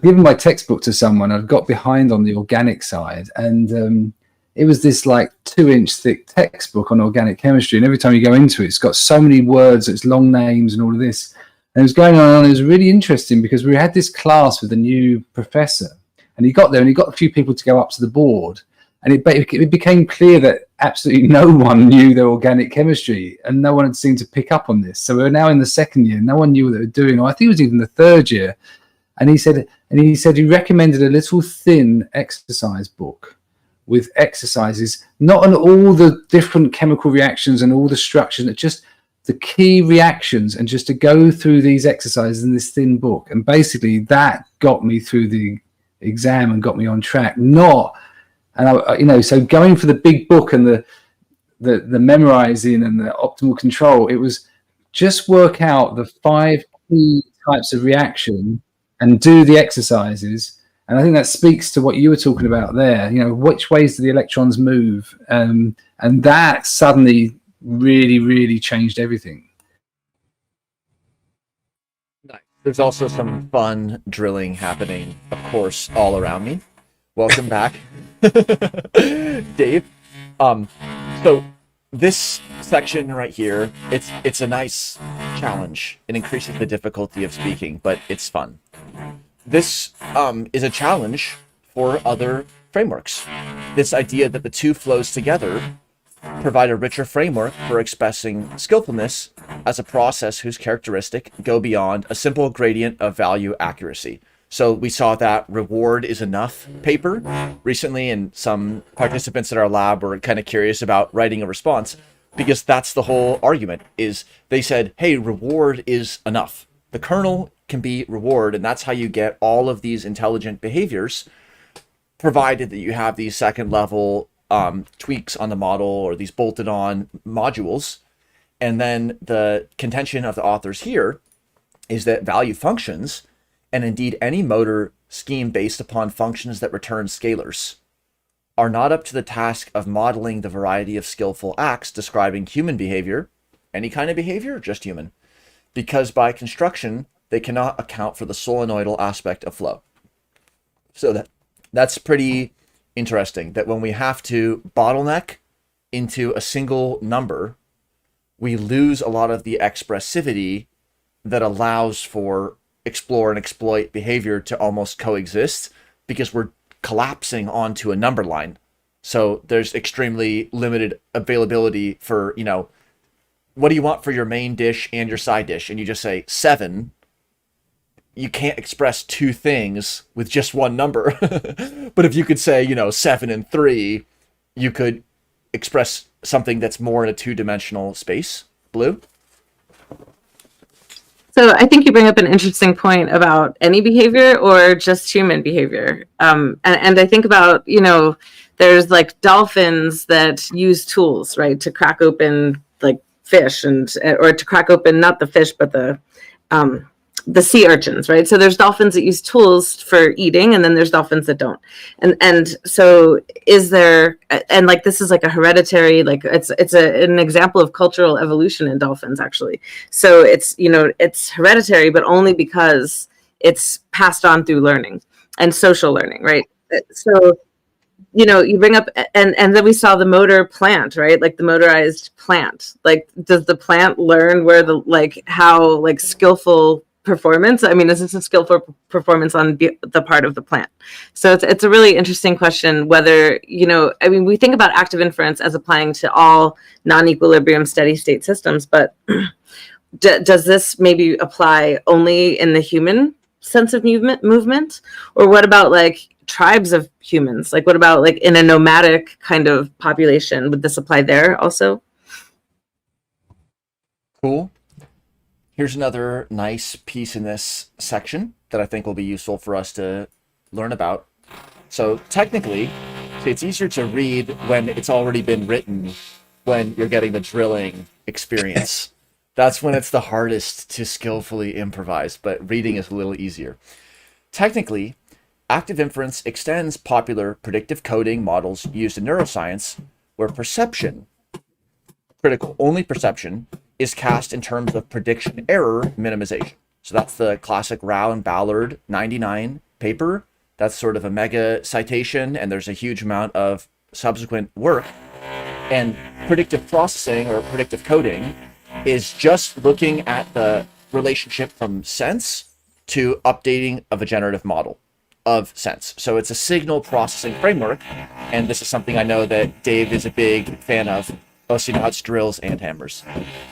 given my textbook to someone, I'd got behind on the organic side, and it was this like 2-inch thick textbook on organic chemistry, and every time you go into it, it's got so many words, it's long names and all of this. And it was going on, and it was really interesting because we had this class with a new professor, and he got there and he got a few people to go up to the board, and it became clear that absolutely no one knew their organic chemistry, and no one had seemed to pick up on this. So we're now in the second year, no one knew what they were doing, or I think it was even the third year. And he said he recommended a little thin exercise book with exercises, not on all the different chemical reactions and all the structures, but just the key reactions, and just to go through these exercises in this thin book. And basically that got me through the exam and got me on track. So going for the big book and the memorizing and the optimal control, it was just work out the 5 key types of reaction and do the exercises. And I think that speaks to what you were talking about there, which ways do the electrons move? And that suddenly really, really changed everything. Nice. There's also some fun drilling happening, of course, all around me. Welcome back, Dave. So this section right here, it's a nice challenge. It increases the difficulty of speaking, but it's fun. This is a challenge for other frameworks. This idea that the two flows together provide a richer framework for expressing skillfulness as a process whose characteristic go beyond a simple gradient of value accuracy. So we saw that reward is enough paper recently, and some participants in our lab were kind of curious about writing a response, because that's the whole argument. Is they said, hey, reward is enough. The kernel can be reward, and that's how you get all of these intelligent behaviors, provided that you have these second level tweaks on the model, or these bolted on modules. And then the contention of the authors here is that value functions, and indeed any motor scheme based upon functions that return scalars, are not up to the task of modeling the variety of skillful acts describing human behavior, any kind of behavior, just human, because by construction, they cannot account for the solenoidal aspect of flow. So that's pretty interesting, that when we have to bottleneck into a single number, we lose a lot of the expressivity that allows for explore and exploit behavior to almost coexist, because we're collapsing onto a number line. So there's extremely limited availability for, what do you want for your main dish and your side dish? And you just say 7. You can't express two things with just one number. But if you could say, 7 and 3, you could express something that's more in a two-dimensional space. Blue? So I think you bring up an interesting point about any behavior or just human behavior. And I think about, there's like dolphins that use tools, right, to crack open like fish or to crack open, not the fish, but the sea urchins, right? So there's dolphins that use tools for eating, and then there's dolphins that don't. And so is there, and like this is like a hereditary, like it's an example of cultural evolution in dolphins, actually. So it's hereditary, but only because it's passed on through learning and social learning, right? So you bring up, and then we saw the motor plant, right? Like the motorized plant. Like, does the plant learn where how skillful performance? I mean, is this a skillful performance on the part of the plant? So it's a really interesting question whether, we think about active inference as applying to all non-equilibrium steady state systems, but does this maybe apply only in the human sense of movement? Or what about tribes of humans? What about in a nomadic kind of population? Would this apply there also? Cool. Here's another nice piece in this section that I think will be useful for us to learn about. So technically, it's easier to read when it's already been written, when you're getting the drilling experience. That's when it's the hardest to skillfully improvise, but reading is a little easier. Technically, active inference extends popular predictive coding models used in neuroscience, where perception, critical only perception, is cast in terms of prediction error minimization. So that's the classic Rao and Ballard 99 paper. That's sort of a mega citation, and there's a huge amount of subsequent work. And predictive processing or predictive coding is just looking at the relationship from sense to updating of a generative model of sense. So it's a signal processing framework, and this is something I know that Dave is a big fan of. Oh, so you know how it's drills and hammers.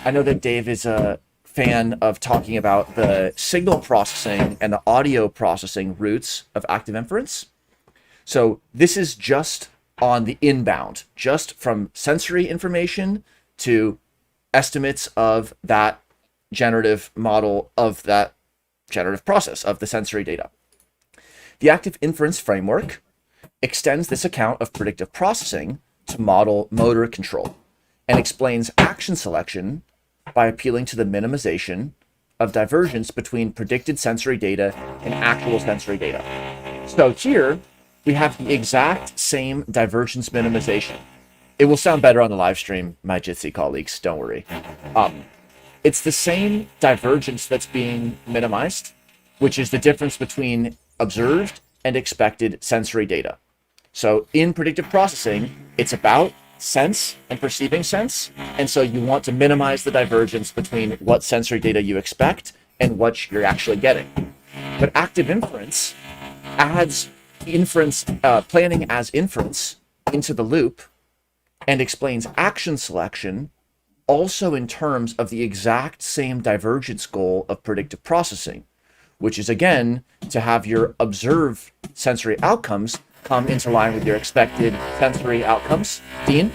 I know that Dave is a fan of talking about the signal processing and the audio processing roots of active inference. So this is just on the inbound, just from sensory information to estimates of that generative model, of that generative process of the sensory data. The active inference framework extends this account of predictive processing to model motor control and explains action selection by appealing to the minimization of divergence between predicted sensory data and actual sensory data. So here we have the exact same divergence minimization. It will sound better on the live stream, my Jitsi colleagues, don't worry. It's the same divergence that's being minimized, which is the difference between observed and expected sensory data. So in predictive processing, it's about sense and perceiving sense, and so you want to minimize the divergence between what sensory data you expect and what you're actually getting. But active inference adds inference, planning as inference into the loop, and explains action selection also in terms of the exact same divergence goal of predictive processing, which is again to have your observed sensory outcomes come into line with your expected sensory outcomes. Dean?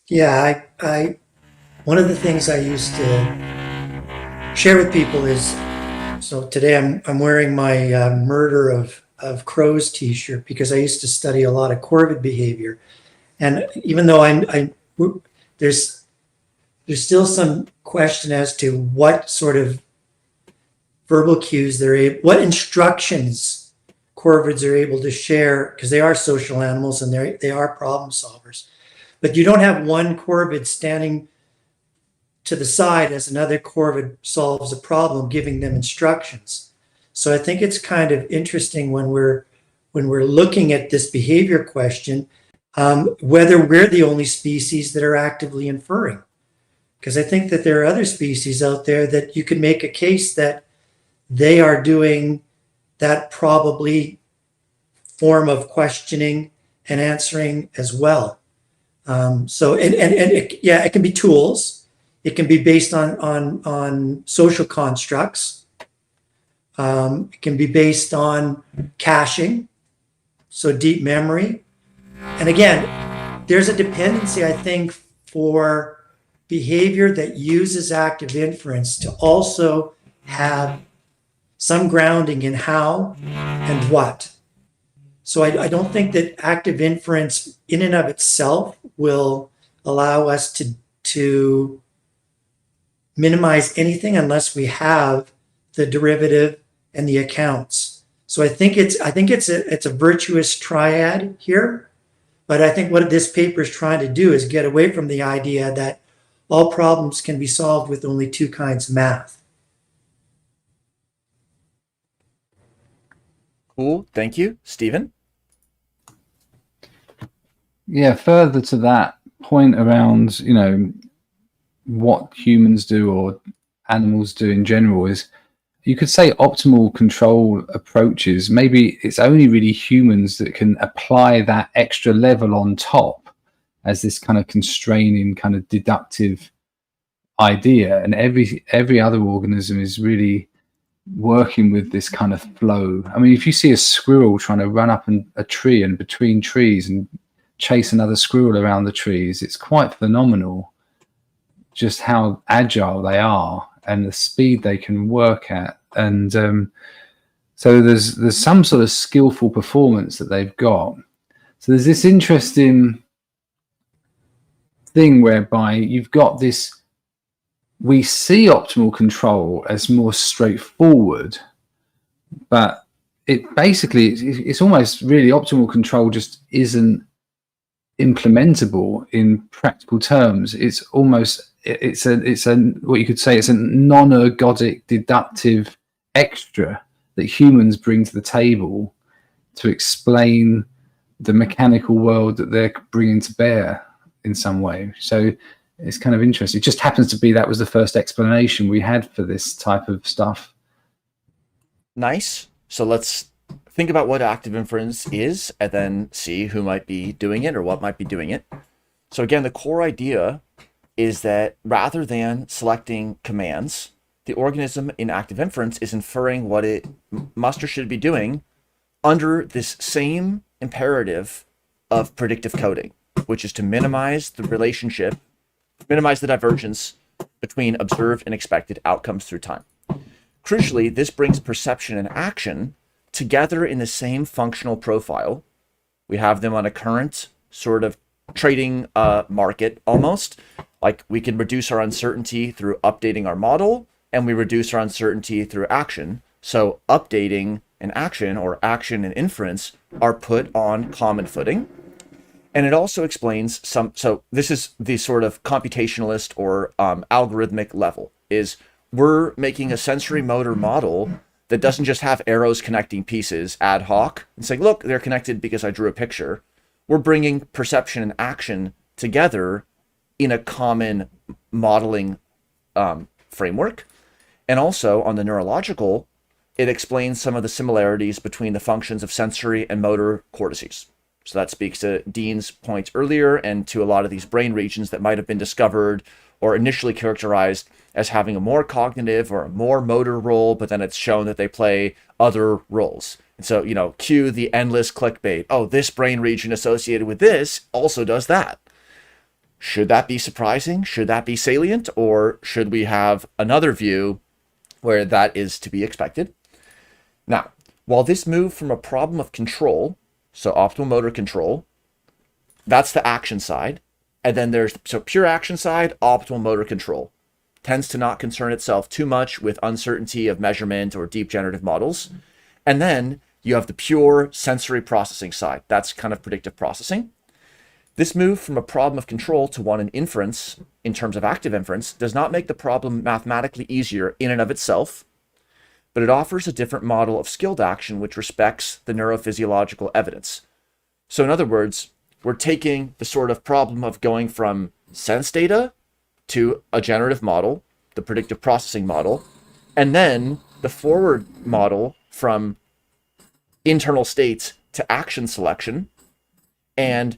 Yeah, I one of the things I used to share with people is, so today I'm wearing my Murder of Crows t-shirt because I used to study a lot of Corvid behavior, and even though there's still some question as to what sort of verbal cues what instructions corvids are able to share, because they are social animals and they are problem solvers. But you don't have one corvid standing to the side as another corvid solves a problem, giving them instructions. So I think it's kind of interesting when we're looking at this behavior question, whether we're the only species that are actively inferring. Because I think that there are other species out there that you could make a case that they are doing that probably form of questioning and answering as well. It can be tools. It can be based on social constructs. It can be based on caching, so deep memory. And again, there's a dependency, I think, for behavior that uses active inference to also have some grounding in how and what. So I don't think that active inference in and of itself will allow us to minimize anything unless we have the derivative and the accounts. So I think it's a virtuous triad here, but I think what this paper is trying to do is get away from the idea that all problems can be solved with only two kinds of math. Cool, thank you. Stephen? Yeah, further to that point around, what humans do or animals do in general is, you could say optimal control approaches, maybe it's only really humans that can apply that extra level on top as this kind of constraining kind of deductive idea, and every other organism is really working with this kind of flow. I mean, if you see a squirrel trying to run up a tree and between trees and chase another squirrel around the trees, it's quite phenomenal just how agile they are and the speed they can work at. And so there's some sort of skillful performance that they've got. So there's this interesting thing whereby you've got this, we see optimal control as more straightforward, but it basically, it's almost really optimal control just isn't implementable in practical terms. It's almost, it's a what you could say, it's a non-ergodic deductive extra that humans bring to the table to explain the mechanical world that they're bringing to bear in some way. So it's kind of interesting. It just happens to be that was the first explanation we had for this type of stuff. Nice. So let's think about what active inference is and then see who might be doing it or what might be doing it. So again, the core idea is that rather than selecting commands, the organism in active inference is inferring what it must or should be doing under this same imperative of predictive coding, which is to minimize the relationship, minimize the divergence between observed and expected outcomes through time. Crucially, this brings perception and action together in the same functional profile. We have them on a current sort of trading market almost. Like we can reduce our uncertainty through updating our model, and we reduce our uncertainty through action. So updating and action, or action and inference, are put on common footing. And it also explains some, so this is the sort of computationalist or algorithmic level, is we're making a sensory motor model that doesn't just have arrows connecting pieces ad hoc and saying, look, they're connected because I drew a picture. We're bringing perception and action together in a common modeling framework. And also on the neurological, it explains some of the similarities between the functions of sensory and motor cortices. So that speaks to Dean's points earlier and to a lot of these brain regions that might have been discovered or initially characterized as having a more cognitive or a more motor role, but then it's shown that they play other roles. And so, you know, cue the endless clickbait. Oh, this brain region associated with this also does that. Should that be surprising? Should that be salient? Or should we have another view where that is to be expected? Now, while this moved from a problem of control, so optimal motor control, that's the action side. And then there's, so pure action side, optimal motor control. Tends to not concern itself too much with uncertainty of measurement or deep generative models. And then you have the pure sensory processing side. That's kind of predictive processing. This move from a problem of control to one in inference, in terms of active inference, does not make the problem mathematically easier in and of itself, but it offers a different model of skilled action which respects the neurophysiological evidence. So in other words, we're taking the sort of problem of going from sense data to a generative model, the predictive processing model, and then the forward model from internal states to action selection. And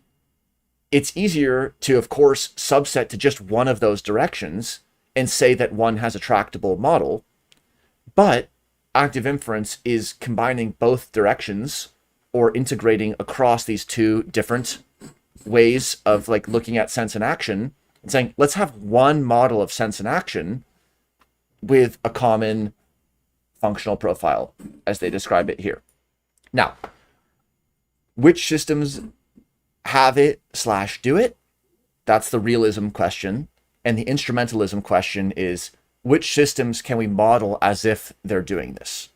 it's easier to, of course, subset to just one of those directions and say that one has a tractable model. But active inference is combining both directions or integrating across these two different ways of like looking at sense and action and saying, let's have one model of sense and action with a common functional profile as they describe it here. Now, which systems have it / do it? That's the realism question. And the instrumentalism question is, which systems can we model as if they're doing this?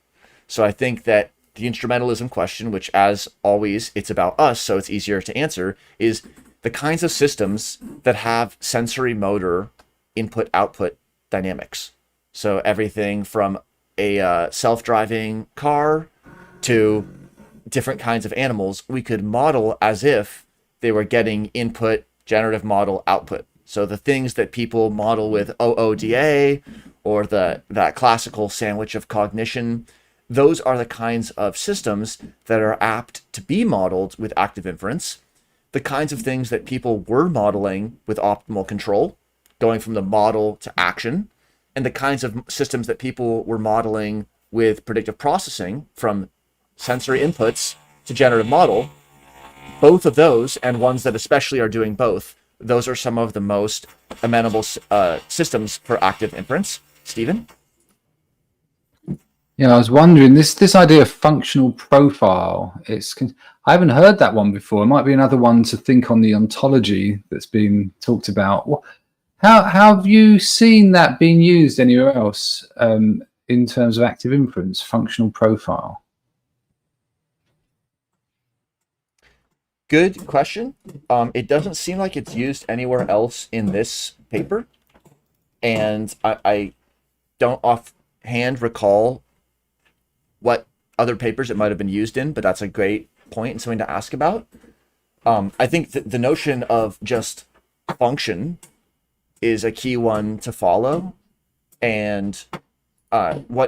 So I think that the instrumentalism question, which as always, it's about us, so it's easier to answer, is the kinds of systems that have sensory motor input-output dynamics. So everything from a self-driving car to different kinds of animals, we could model as if they were getting input, generative model, output. So the things that people model with OODA or that classical sandwich of cognition, those are the kinds of systems that are apt to be modeled with active inference. The kinds of things that people were modeling with optimal control, going from the model to action, and the kinds of systems that people were modeling with predictive processing from sensory inputs to generative model, both of those, and ones that especially are doing both, those are some of the most amenable systems for active inference. Stephen? Yeah, I was wondering this idea of functional profile. I haven't heard that one before. It might be another one to think on the ontology that's been talked about. How have you seen that being used anywhere else in terms of active inference, functional profile? Good question. It doesn't seem like it's used anywhere else in this paper, and I don't offhand recall what other papers it might have been used in, but that's a great point and something to ask about. I think the notion of just function is a key one to follow, and how do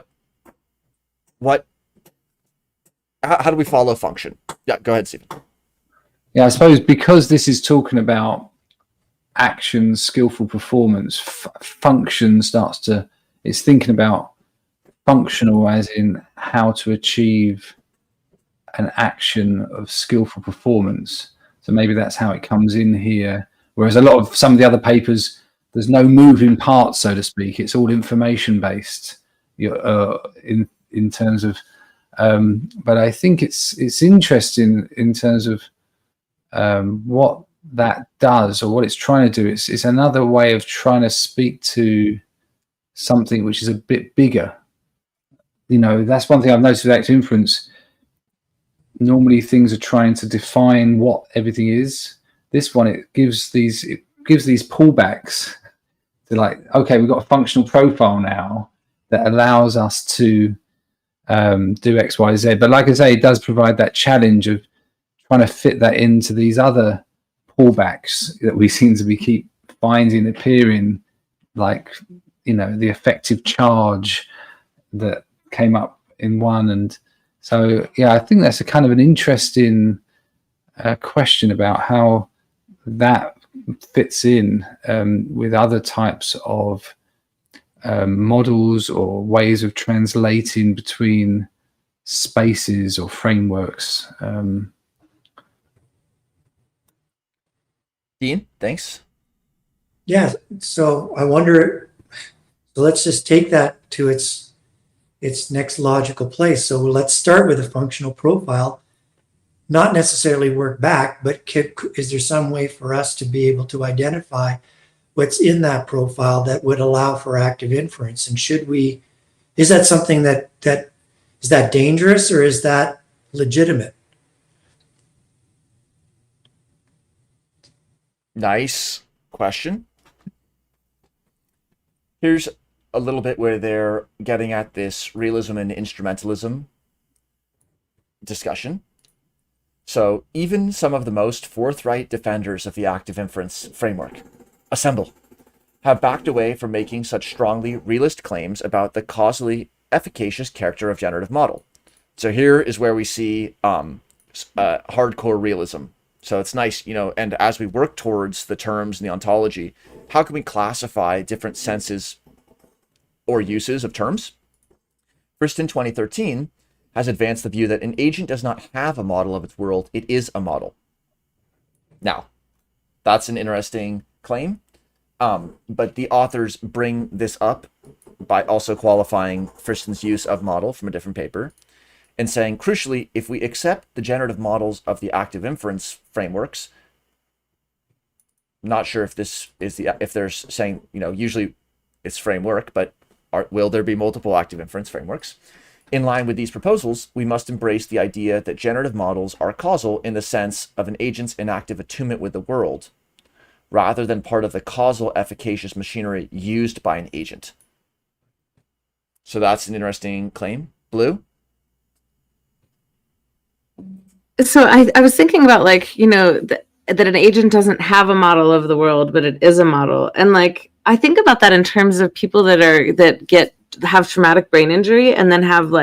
we follow function? Yeah, go ahead, Stephen. Yeah, I suppose because this is talking about action, skillful performance, function it's thinking about functional as in how to achieve an action of skillful performance. So maybe that's how it comes in here. Whereas some of the other papers, there's no moving parts, so to speak. It's all information based in terms of, but I think it's interesting in terms of what that does or what it's trying to do. It's another way of trying to speak to something which is a bit bigger. That's one thing I've noticed with active inference. Normally things are trying to define what everything is. This one, it gives these pullbacks to like, okay, we've got a functional profile now that allows us to do X, Y, Z. But like I say, it does provide that challenge of trying to fit that into these other pullbacks that we seem to be keep finding appearing, like, the effective charge that came up in one. And so, yeah, I think that's a kind of an interesting question about how that fits in with other types of models or ways of translating between spaces or frameworks. Dean, thanks. Yeah, so I wonder, so let's just take that to its next logical place. So let's start with a functional profile, not necessarily work back, but is there some way for us to be able to identify what's in that profile that would allow for active inference? And is that something that is that dangerous or is that legitimate? Nice question. Here's a little bit where they're getting at this realism and instrumentalism discussion. So even some of the most forthright defenders of the active inference framework, assemble, have backed away from making such strongly realist claims about the causally efficacious character of generative model. So here is where we see hardcore realism. So it's nice, and as we work towards the terms in the ontology, how can we classify different senses or uses of terms? First, in 2013, has advanced the view that an agent does not have a model of its world, it is a model. Now, that's an interesting claim, but the authors bring this up by also qualifying Friston's use of model from a different paper, and saying, crucially, if we accept the generative models of the active inference frameworks, not sure if this is if they're saying, usually it's framework, but will there be multiple active inference frameworks? In line with these proposals, we must embrace the idea that generative models are causal in the sense of an agent's inactive attunement with the world, rather than part of the causal efficacious machinery used by an agent. So that's an interesting claim. Blue? So I was thinking about that an agent doesn't have a model of the world, but it is a model. And I think about that in terms of people that have traumatic brain injury and then have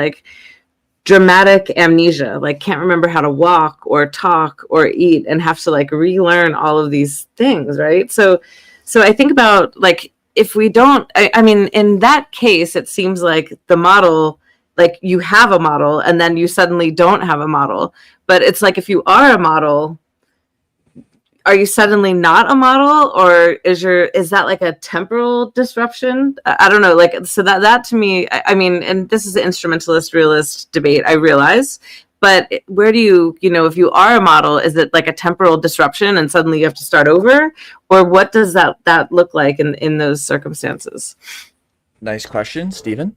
dramatic amnesia, can't remember how to walk or talk or eat and have to relearn all of these things, right? So I think about if we don't, I mean, in that case, it seems like the model, you have a model and then you suddenly don't have a model. But it's if you are a model, are you suddenly not a model, or is that like a temporal disruption? I don't know. Like, so that to me, I mean, and this is an instrumentalist realist debate, I realize, but where do you if you are a model, is it like a temporal disruption and suddenly you have to start over, or what does that look like in those circumstances? Nice question, Stephen.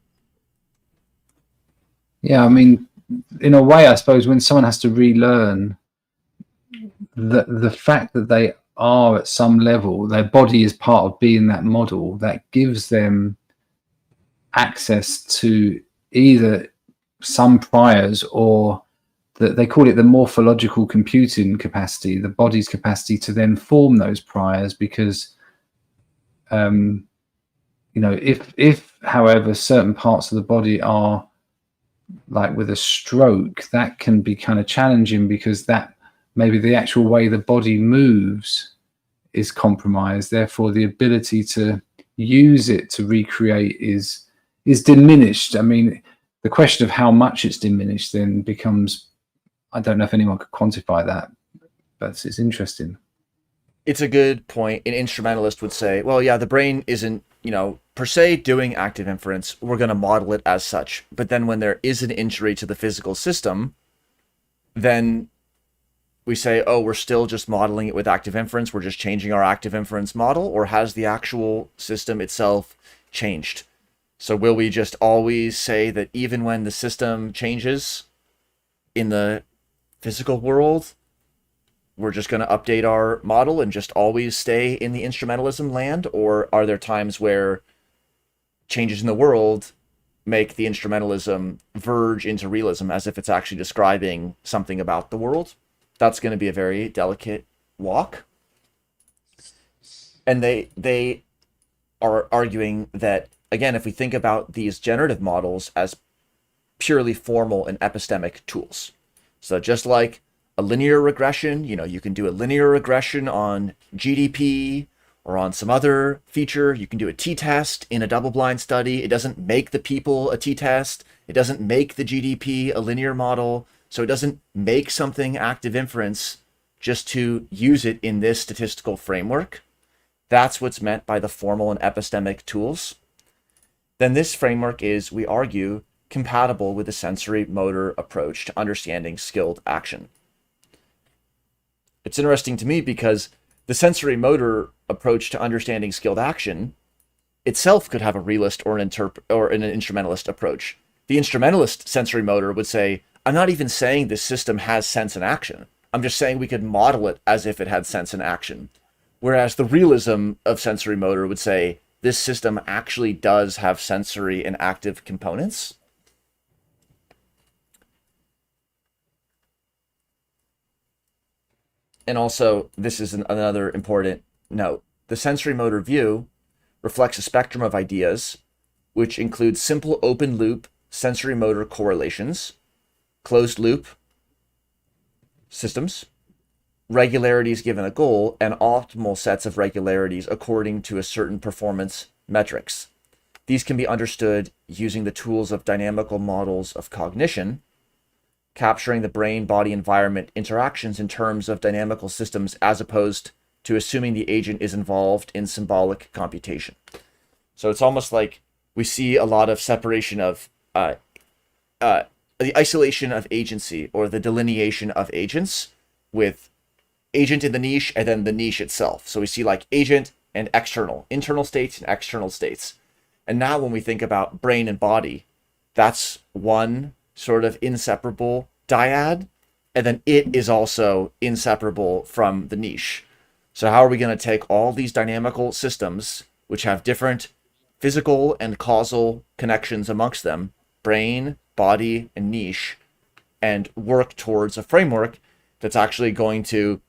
Yeah, I mean, in a way, I suppose when someone has to relearn, the fact that they are at some level, their body is part of being that model, that gives them access to either some priors, or they call it the morphological computing capacity, the body's capacity to then form those priors, because if however certain parts of the body are like with a stroke, that can be kind of challenging, because that maybe the actual way the body moves is compromised, therefore the ability to use it to recreate is diminished. I mean, the question of how much it's diminished then becomes, I don't know if anyone could quantify that, but it's interesting. It's a good point. An instrumentalist would say, well, yeah, the brain isn't, per se doing active inference. We're going to model it as such. But then when there is an injury to the physical system, then we say, oh, we're still just modeling it with active inference. We're just changing our active inference model, or has the actual system itself changed? So will we just always say that even when the system changes in the physical world, we're just going to update our model and just always stay in the instrumentalism land? Or are there times where changes in the world make the instrumentalism verge into realism, as if it's actually describing something about the world? That's going to be a very delicate walk. And they are arguing that, again, if we think about these generative models as purely formal and epistemic tools, so just like a linear regression, you can do a linear regression on GDP or on some other feature. You can do a t-test in a double-blind study. It doesn't make the people a t-test. It doesn't make the GDP a linear model. So it doesn't make something active inference just to use it in this statistical framework. That's what's meant by the formal and epistemic tools. Then this framework is, we argue, compatible with the sensory motor approach to understanding skilled action. It's interesting to me because the sensory motor approach to understanding skilled action itself could have a realist or an instrumentalist approach. The instrumentalist sensory motor would say, I'm not even saying this system has sense and action. I'm just saying we could model it as if it had sense and action. Whereas the realism of sensory motor would say, this system actually does have sensory and active components. And also, this is another important note. The sensory motor view reflects a spectrum of ideas, which includes simple open loop sensory motor correlations, closed loop systems, regularities given a goal, and optimal sets of regularities according to a certain performance metrics. These can be understood using the tools of dynamical models of cognition, capturing the brain-body environment interactions in terms of dynamical systems, as opposed to assuming the agent is involved in symbolic computation. So it's almost like we see a lot of separation of the isolation of agency, or the delineation of agents, with agent in the niche and then the niche itself. So we see like agent and external, internal states and external states. And now when we think about brain and body, that's one sort of inseparable dyad, and then it is also inseparable from the niche. So how are we going to take all these dynamical systems, which have different physical and causal connections amongst them, brain, body, and niche, and work towards a framework that's actually going to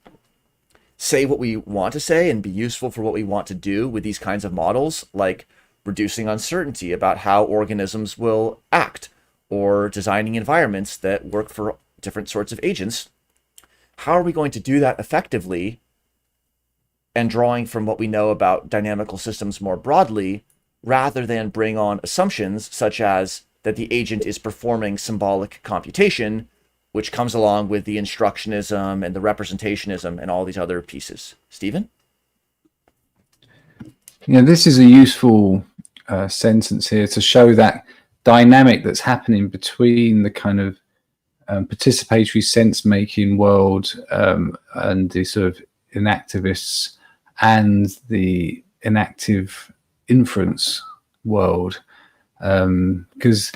say what we want to say and be useful for what we want to do with these kinds of models, like reducing uncertainty about how organisms will act, or designing environments that work for different sorts of agents. How are we going to do that effectively, and drawing from what we know about dynamical systems more broadly, rather than bring on assumptions such as that the agent is performing symbolic computation, which comes along with the Instructionism and the representationism and all these other pieces. Stephen? This is a useful sentence here to show that dynamic that's happening between the kind of participatory sense-making world and the sort of inactivists and the inactive inference world, because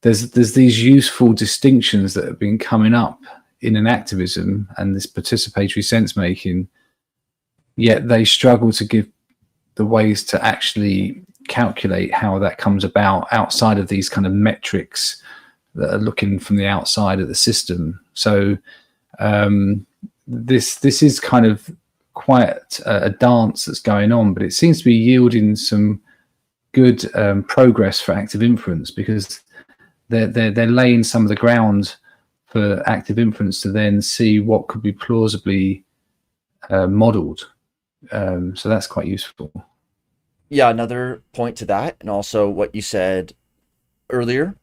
there's these useful distinctions that have been coming up in inactivism and this participatory sense-making, yet they struggle to give the ways to actually calculate how that comes about outside of these kind of metrics that are looking from the outside of the system. So this is kind of quite a dance that's going on, but it seems to be yielding some good progress for active inference, because they're laying some of the ground for active inference to then see what could be plausibly modeled. So that's quite useful. Yeah, another point to that, and also what you said earlier,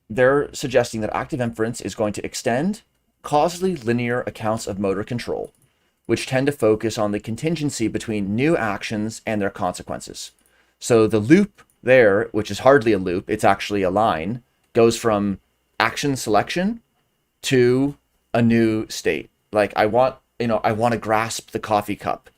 they're suggesting that active inference is going to extend causally linear accounts of motor control, which tend to focus on the contingency between new actions and their consequences. So the loop there, which is hardly a loop, it's actually a line, goes from action selection to a new state. Like I want to grasp the coffee cup.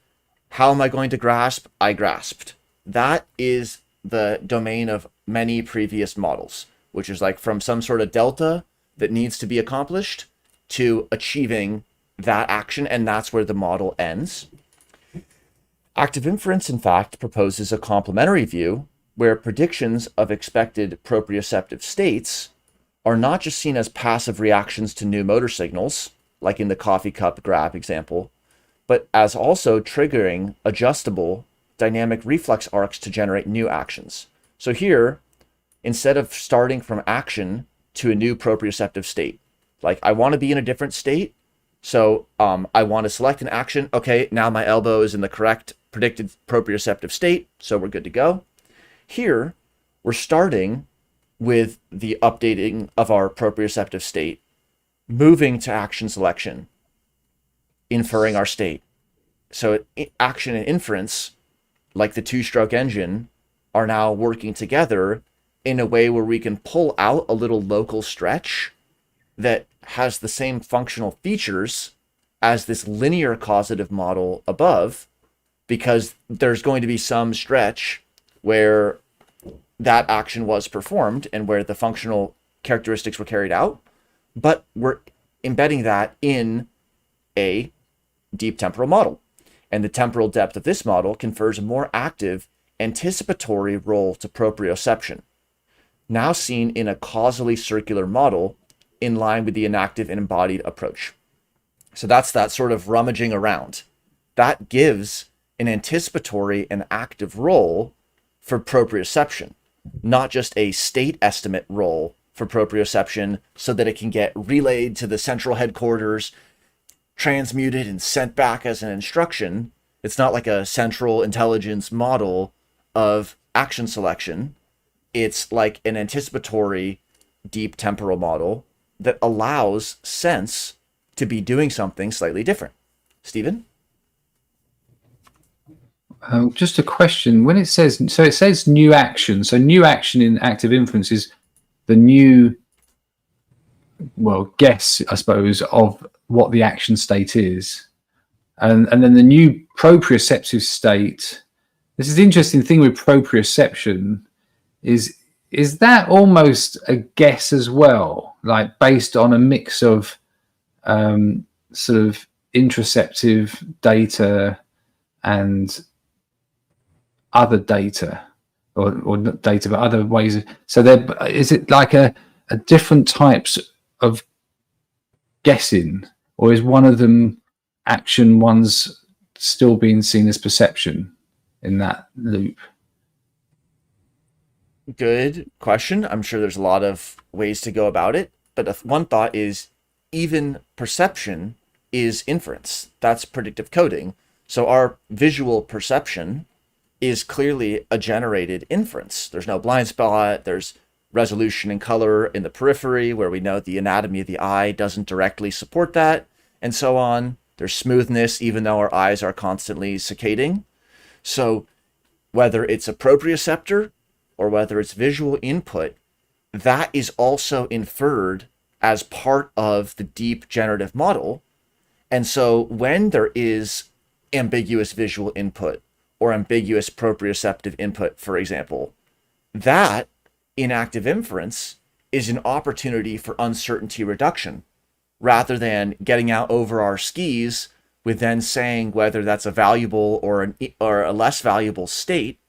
How am I going to grasp? I grasped. That is the domain of many previous models, which is like from some sort of delta that needs to be accomplished to achieving that action, and that's where the model ends. Active inference, in fact, proposes a complementary view where predictions of expected proprioceptive states are not just seen as passive reactions to new motor signals, like in the coffee cup grab example, but as also triggering adjustable dynamic reflex arcs to generate new actions. So here, instead of starting from action to a new proprioceptive state, like I want to be in a different state, so I want to select an action. Okay, now my elbow is in the correct predicted proprioceptive state, so we're good to go. Here, we're starting with the updating of our proprioceptive state, moving to action selection, inferring our state. So action and inference, like the two-stroke engine, are now working together in a way where we can pull out a little local stretch that has the same functional features as this linear causative model above, because there's going to be some stretch where that action was performed and where the functional characteristics were carried out, but we're embedding that in a deep temporal model. And the temporal depth of this model confers a more active anticipatory role to proprioception, now seen in a causally circular model in line with the inactive and embodied approach. So that's that sort of rummaging around. That gives an anticipatory and active role for proprioception, not just a state estimate role for proprioception so that it can get relayed to the central headquarters, transmuted and sent back as an instruction. It's not like a central intelligence model of action selection. It's like an anticipatory deep temporal model that allows sense to be doing something slightly different. Stephen? Just a question. When it says new action, so new action in active inference is the new, guess, I suppose, of what the action state is. And then the new proprioceptive state, this is the interesting thing with proprioception, is that almost a guess as well, like based on a mix of sort of interoceptive data and other data, or not data, but other ways. So is it like a different types of guessing, or is one of them action, one's still being seen as perception in that loop? Good question. I'm sure there's a lot of ways to go about it, but one thought is even perception is inference. That's predictive coding. So our visual perception is clearly a generated inference. There's no blind spot, there's resolution and color in the periphery, where we know the anatomy of the eye doesn't directly support that, and so on. There's smoothness, even though our eyes are constantly saccading. So whether it's a proprioceptor or whether it's visual input, that is also inferred as part of the deep generative model. And so when there is ambiguous visual input or ambiguous proprioceptive input, for example, that in active inference is an opportunity for uncertainty reduction, rather than getting out over our skis with then saying whether that's a valuable or a less valuable state.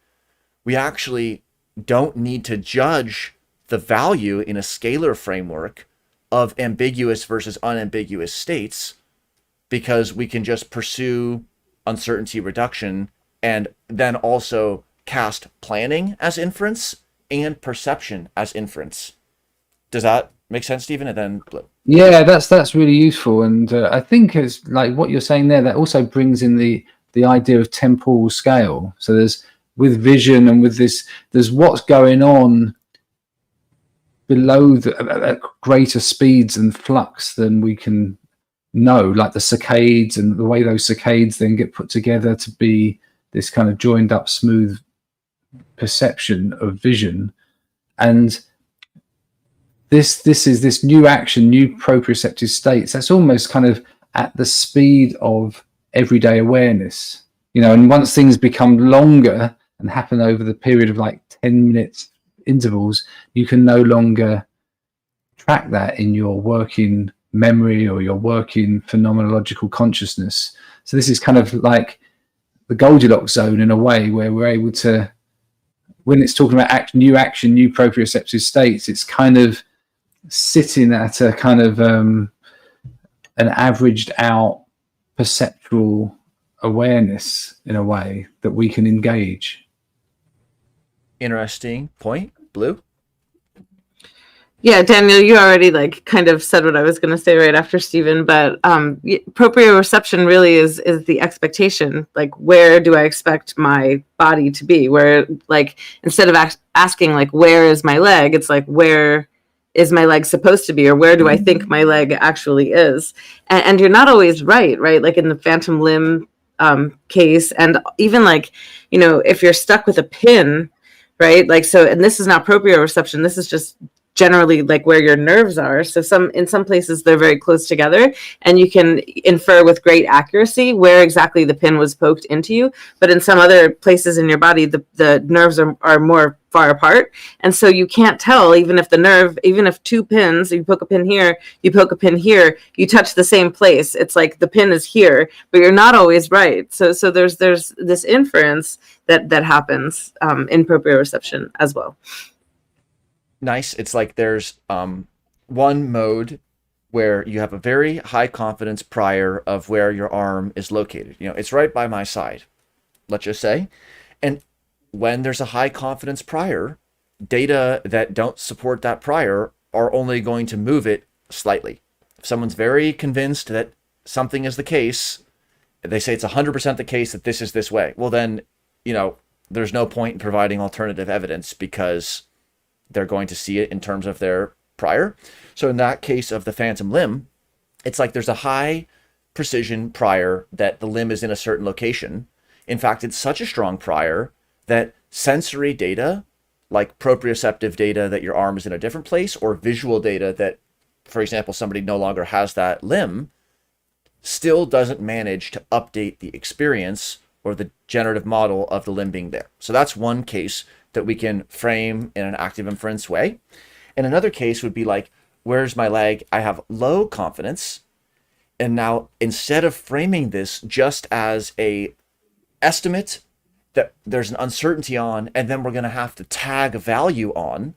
We actually don't need to judge the value in a scalar framework of ambiguous versus unambiguous states, because we can just pursue uncertainty reduction and then also cast planning as inference and perception as inference. Does that make sense, Stephen? And then yeah, that's really useful, and I think it's like what you're saying there. That also brings in the idea of temporal scale. So there's with vision and with this, there's what's going on below at greater speeds and flux than we can know, like the saccades and the way those saccades then get put together to be this kind of joined up smooth perception of vision. And this is this new action, new proprioceptive states, that's almost kind of at the speed of everyday awareness, you know. And once things become longer and happen over the period of like 10 minutes intervals, you can no longer track that in your working memory or your working phenomenological consciousness. So this is kind of like the Goldilocks zone in a way, where we're able to, when it's talking about new action, new proprioceptive states, it's kind of sitting at a kind of an averaged out perceptual awareness in a way that we can engage. Interesting point. Blue? Yeah, Daniel, you already like kind of said what I was going to say right after Stephen, but proprioception really is the expectation. Like, where do I expect my body to be? Where, like, instead of asking like, where is my leg? It's like, where is my leg supposed to be, or where do I think my leg actually is? And you're not always right? Like in the phantom limb case, and even like, you know, if you're stuck with a pin, right? Like, so, and this is not proprioception. This is just generally like where your nerves are. So in some places they're very close together, and you can infer with great accuracy where exactly the pin was poked into you. But in some other places in your body, the nerves are more far apart, and so you can't tell, even if two pins, you poke a pin here, you poke a pin here, you touch the same place. It's like the pin is here, but you're not always right. So there's this inference that happens in proprioception as well. Nice. It's like there's one mode where you have a very high confidence prior of where your arm is located. You know, it's right by my side, let's just say. And when there's a high confidence prior, data that don't support that prior are only going to move it slightly. If someone's very convinced that something is the case, they say it's 100% the case that this is this way. Well, then, you know, there's no point in providing alternative evidence, because they're going to see it in terms of their prior. So in that case of the phantom limb, it's like there's a high precision prior that the limb is in a certain location. In fact, it's such a strong prior that sensory data, like proprioceptive data that your arm is in a different place, or visual data that, for example, somebody no longer has that limb, still doesn't manage to update the experience or the generative model of the limb being there. So that's one case that we can frame in an active inference way. And another case would be like, where's my leg? I have low confidence. And now, instead of framing this just as a estimate that there's an uncertainty on, and then we're going to have to tag a value on,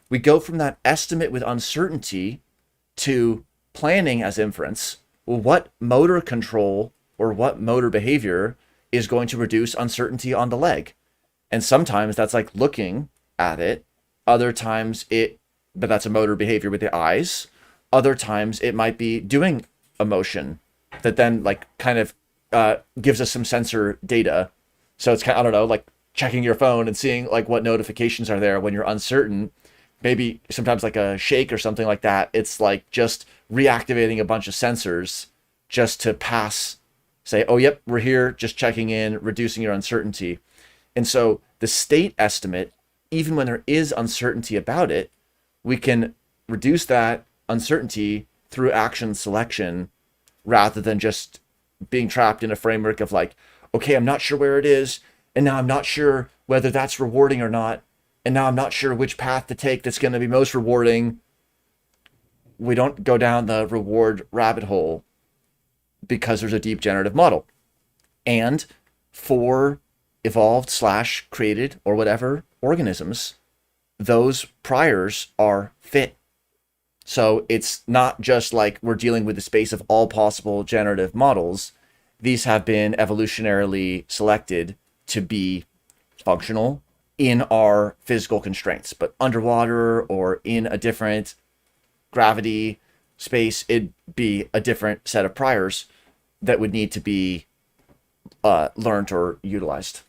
we go from that estimate with uncertainty to planning as inference. Well, what motor control or what motor behavior is going to reduce uncertainty on the leg? And sometimes that's like looking at it. Other times but that's a motor behavior with the eyes. Other times it might be doing a motion that then like kind of gives us some sensor data. So it's kind of, I don't know, like checking your phone and seeing like what notifications are there when you're uncertain. maybe sometimes like a shake or something like that. It's like just reactivating a bunch of sensors just to pass, say, oh, yep, we're here, just checking in, reducing your uncertainty. And so the state estimate, even when there is uncertainty about it, we can reduce that uncertainty through action selection rather than just being trapped in a framework of like, okay, I'm not sure where it is, and now I'm not sure whether that's rewarding or not, and now I'm not sure which path to take that's going to be most rewarding. We don't go down the reward rabbit hole because there's a deep generative model. And for evolved / created or whatever organisms, those priors are fit. So it's not just like we're dealing with the space of all possible generative models. These have been evolutionarily selected to be functional in our physical constraints, but underwater or in a different gravity space, it'd be a different set of priors that would need to be learned or utilized.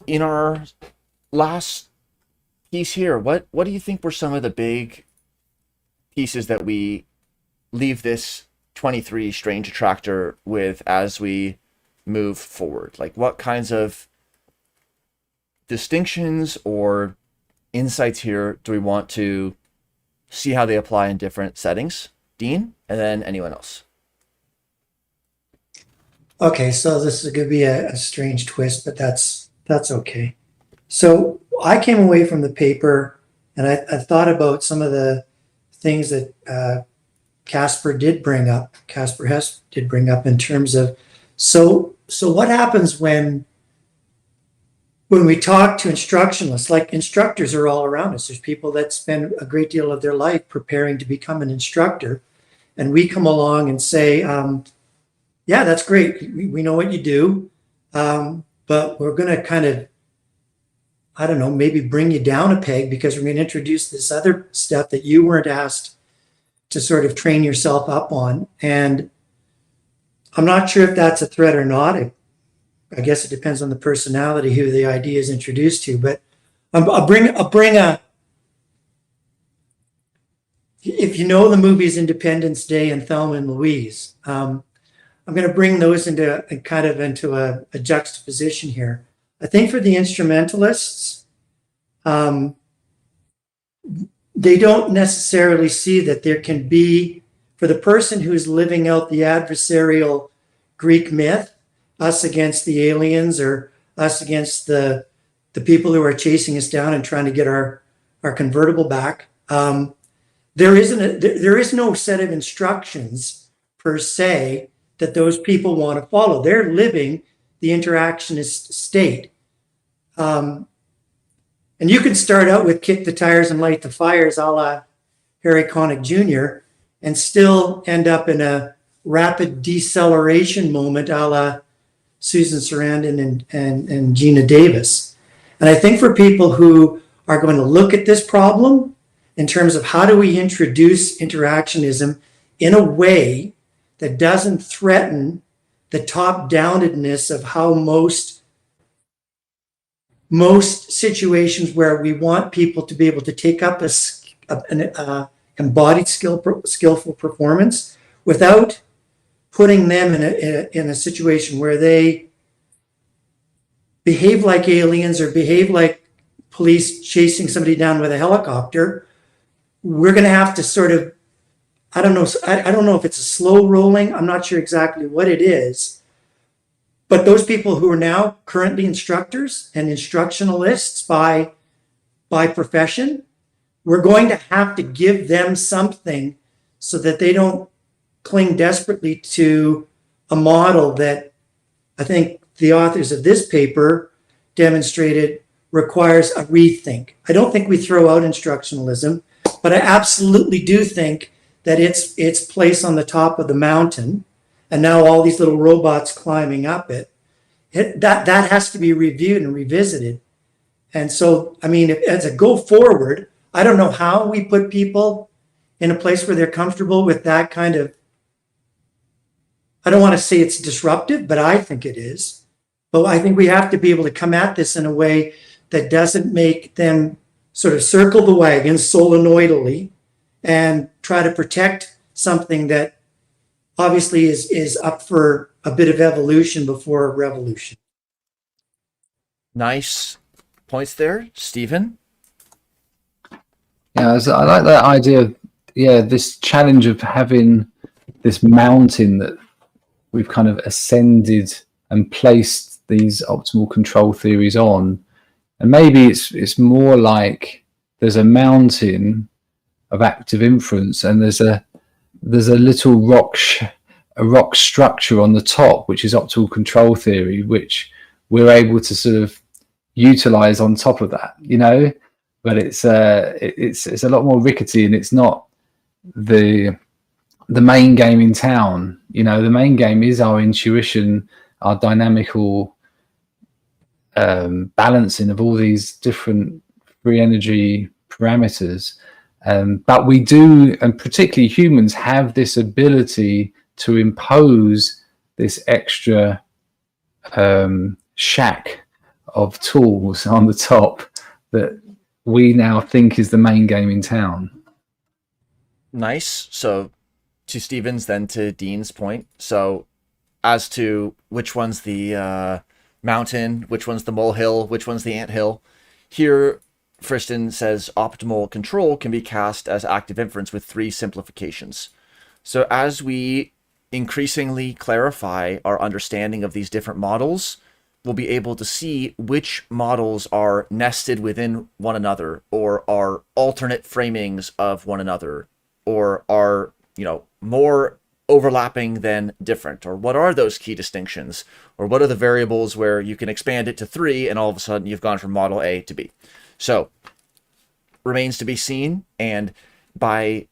In our last piece here, what do you think were some of the big pieces that we leave this 23 strange attractor with as we move forward? Like what kinds of distinctions or insights here do we want to see how they apply in different settings? Dean, and then anyone else. Okay, so this is going to be a strange twist, but that's okay. So I came away from the paper and I thought about some of the things that Casper Hess did bring up in terms of, so what happens when we talk to instructionalists? Like, instructors are all around us. There's people that spend a great deal of their life preparing to become an instructor. And we come along and say, yeah, that's great. We know what you do. But we're going to kind of, I don't know, maybe bring you down a peg because we're going to introduce this other stuff that you weren't asked to sort of train yourself up on. And I'm not sure if that's a threat or not. I guess it depends on the personality who the idea is introduced to. But I'll bring a, if you know the movies Independence Day and Thelma and Louise, I'm going to bring those into a juxtaposition here. I think for the instrumentalists, they don't necessarily see that there can be, for the person who's living out the adversarial Greek myth, us against the aliens or us against the people who are chasing us down and trying to get our convertible back. There is no set of instructions per se that those people want to follow. They're living the interactionist state. And you can start out with kick the tires and light the fires a la Harry Connick Jr. and still end up in a rapid deceleration moment a la Susan Sarandon and Gina Davis. And I think for people who are going to look at this problem in terms of how do we introduce interactionism in a way that doesn't threaten the top-downedness of how most situations where we want people to be able to take up an embodied skillful performance without putting them in a situation where they behave like aliens or behave like police chasing somebody down with a helicopter. We're going to have to sort of, I don't know if it's a slow rolling. I'm not sure exactly what it is. But those people who are now currently instructors and instructionalists by profession, we're going to have to give them something so that they don't cling desperately to a model that I think the authors of this paper demonstrated requires a rethink. I don't think we throw out instructionalism, but I absolutely do think that its place on the top of the mountain, and now all these little robots climbing up it, that has to be reviewed and revisited. And so, I mean, as a go forward, I don't know how we put people in a place where they're comfortable with that kind of, I don't want to say it's disruptive, but I think it is. But I think we have to be able to come at this in a way that doesn't make them sort of circle the wagons solenoidally and try to protect something that obviously is up for a bit of evolution before revolution. Nice points there, Stephen. Yeah, I like that idea of, yeah, this challenge of having this mountain that we've kind of ascended and placed these optimal control theories on. And maybe it's more like there's a mountain of active inference and there's a little rock structure on the top, which is optimal control theory, which we're able to sort of utilize on top of that, you know. But it's a lot more rickety, and it's not the main game in town. You know, the main game is our intuition, our dynamical balancing of all these different free energy parameters. But we do, and particularly humans, have this ability to impose this extra shack of tools on the top that we now think is the main game in town. Nice. So to Stephen's, then to Dean's point. So as to which one's the mountain, which one's the molehill, which one's the anthill, here Friston says optimal control can be cast as active inference with 3 simplifications. So as we increasingly clarify our understanding of these different models, we'll be able to see which models are nested within one another, or are alternate framings of one another, or are, you know, more overlapping than different, or what are those key distinctions, or what are the variables where you can expand it to 3 and all of a sudden you've gone from model A to B. So remains to be seen. And by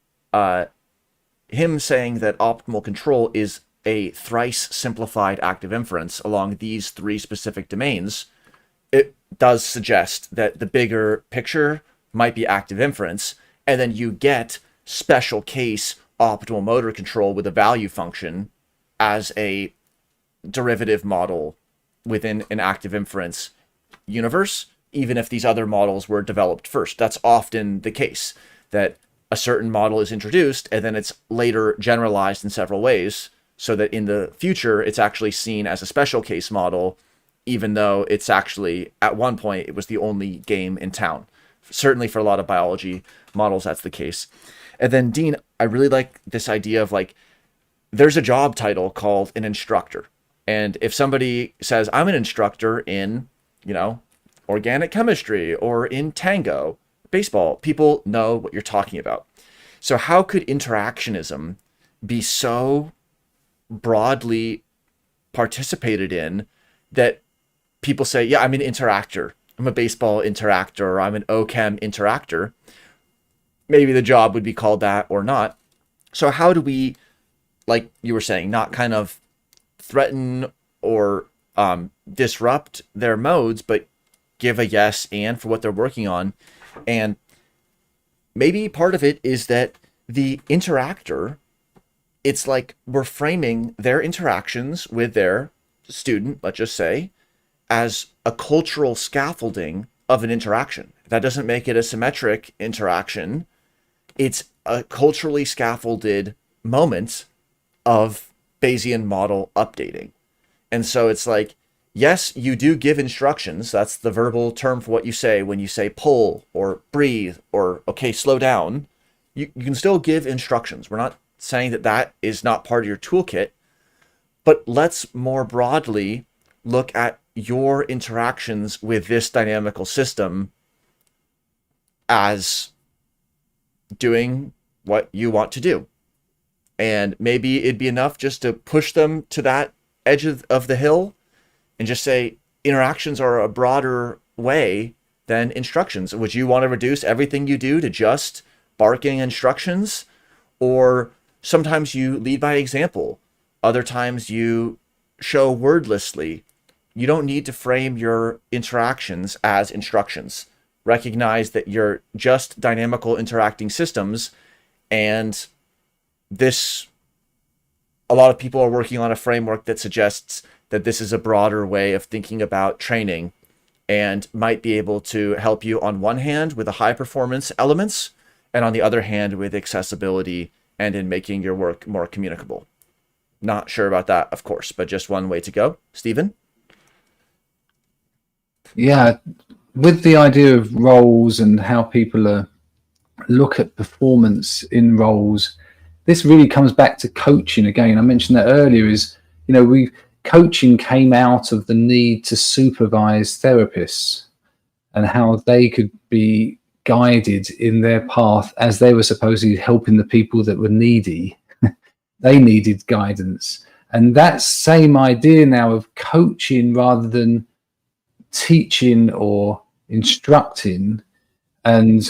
him saying that optimal control is a thrice simplified active inference along these 3 specific domains, it does suggest that the bigger picture might be active inference, and then you get special case optimal motor control with a value function as a derivative model within an active inference universe, even if these other models were developed first. That's often the case, that a certain model is introduced and then it's later generalized in several ways, so that in the future it's actually seen as a special case model, even though it's actually, at one point, it was the only game in town. Certainly for a lot of biology models, that's the case. And then Dean, I really like this idea of, like, there's a job title called an instructor. And if somebody says, I'm an instructor in, you know, organic chemistry or in tango, baseball, people know what you're talking about. So how could interactionism be so broadly participated in that people say, yeah, I'm an interactor, I'm a baseball interactor, or I'm an OChem interactor? Maybe the job would be called that or not. So how do we, like you were saying, not kind of threaten or disrupt their modes, but give a yes and for what they're working on? And maybe part of it is that the interactor, it's like we're framing their interactions with their student, let's just say, as a cultural scaffolding of an interaction. That doesn't make it a symmetric interaction. It's a culturally scaffolded moment of Bayesian model updating. And so it's like, yes, you do give instructions. That's the verbal term for what you say when you say pull or breathe or, okay, slow down. You can still give instructions. We're not saying that that is not part of your toolkit, but let's more broadly look at your interactions with this dynamical system as doing what you want to do. And maybe it'd be enough just to push them to that edge of the hill and just say interactions are a broader way than instructions. Would you want to reduce everything you do to just barking instructions? Or sometimes you lead by example. Other times you show wordlessly. You don't need to frame your interactions as instructions. Recognize that you're just dynamical interacting systems, and this, a lot of people are working on a framework that suggests that this is a broader way of thinking about training, and might be able to help you on one hand with the high performance elements, and on the other hand with accessibility and in making your work more communicable. Not sure about that, of course, but just one way to go. Stephen? Yeah, with the idea of roles and how people look at performance in roles, this really comes back to coaching again. I mentioned that earlier. Is coaching came out of the need to supervise therapists and how they could be guided in their path as they were supposedly helping the people that were needy. They needed guidance, and that same idea now of coaching rather than teaching or instructing, and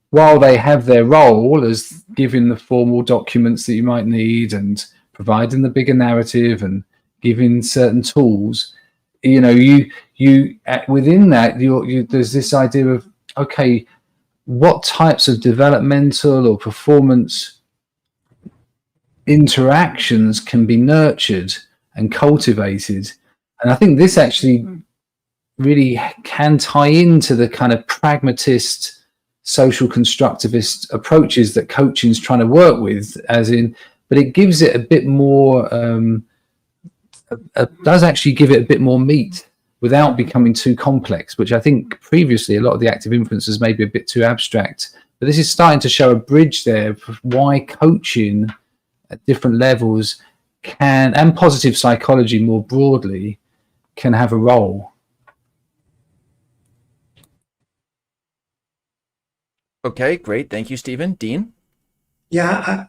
while they have their role as giving the formal documents that you might need and providing the bigger narrative and giving certain tools, you within that there's this idea of, okay, what types of developmental or performance interactions can be nurtured and cultivated. And I think this actually really can tie into the kind of pragmatist social constructivist approaches that coaching is trying to work with, but it gives it a bit more does actually give it a bit more meat without becoming too complex, which I think previously a lot of the active influencers may be a bit too abstract. But this is starting to show a bridge there of why coaching at different levels can, and positive psychology more broadly, can have a role. Okay, great. Thank you, Stephen. Dean? Yeah,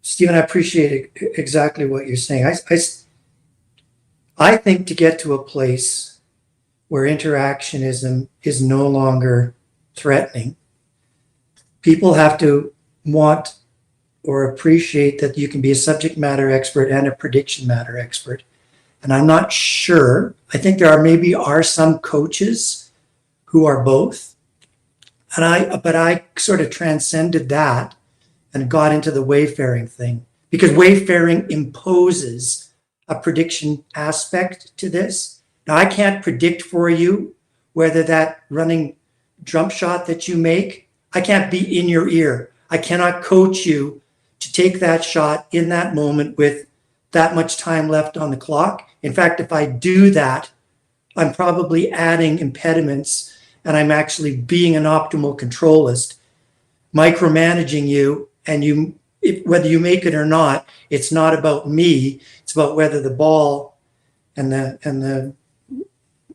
Stephen, I appreciate exactly what you're saying. I think to get to a place where interactionism is no longer threatening, people have to want or appreciate that you can be a subject matter expert and a prediction matter expert. And I'm not sure. I think there are some coaches who are both. But I sort of transcended that and got into the wayfaring thing, because wayfaring imposes a prediction aspect to this. Now, I can't predict for you whether that running jump shot that you make, I can't be in your ear. I cannot coach you to take that shot in that moment with that much time left on the clock. In fact, if I do that, I'm probably adding impediments, and I'm actually being an optimal controlist, micromanaging you, and whether you make it or not, it's not about me. It's about whether the ball and the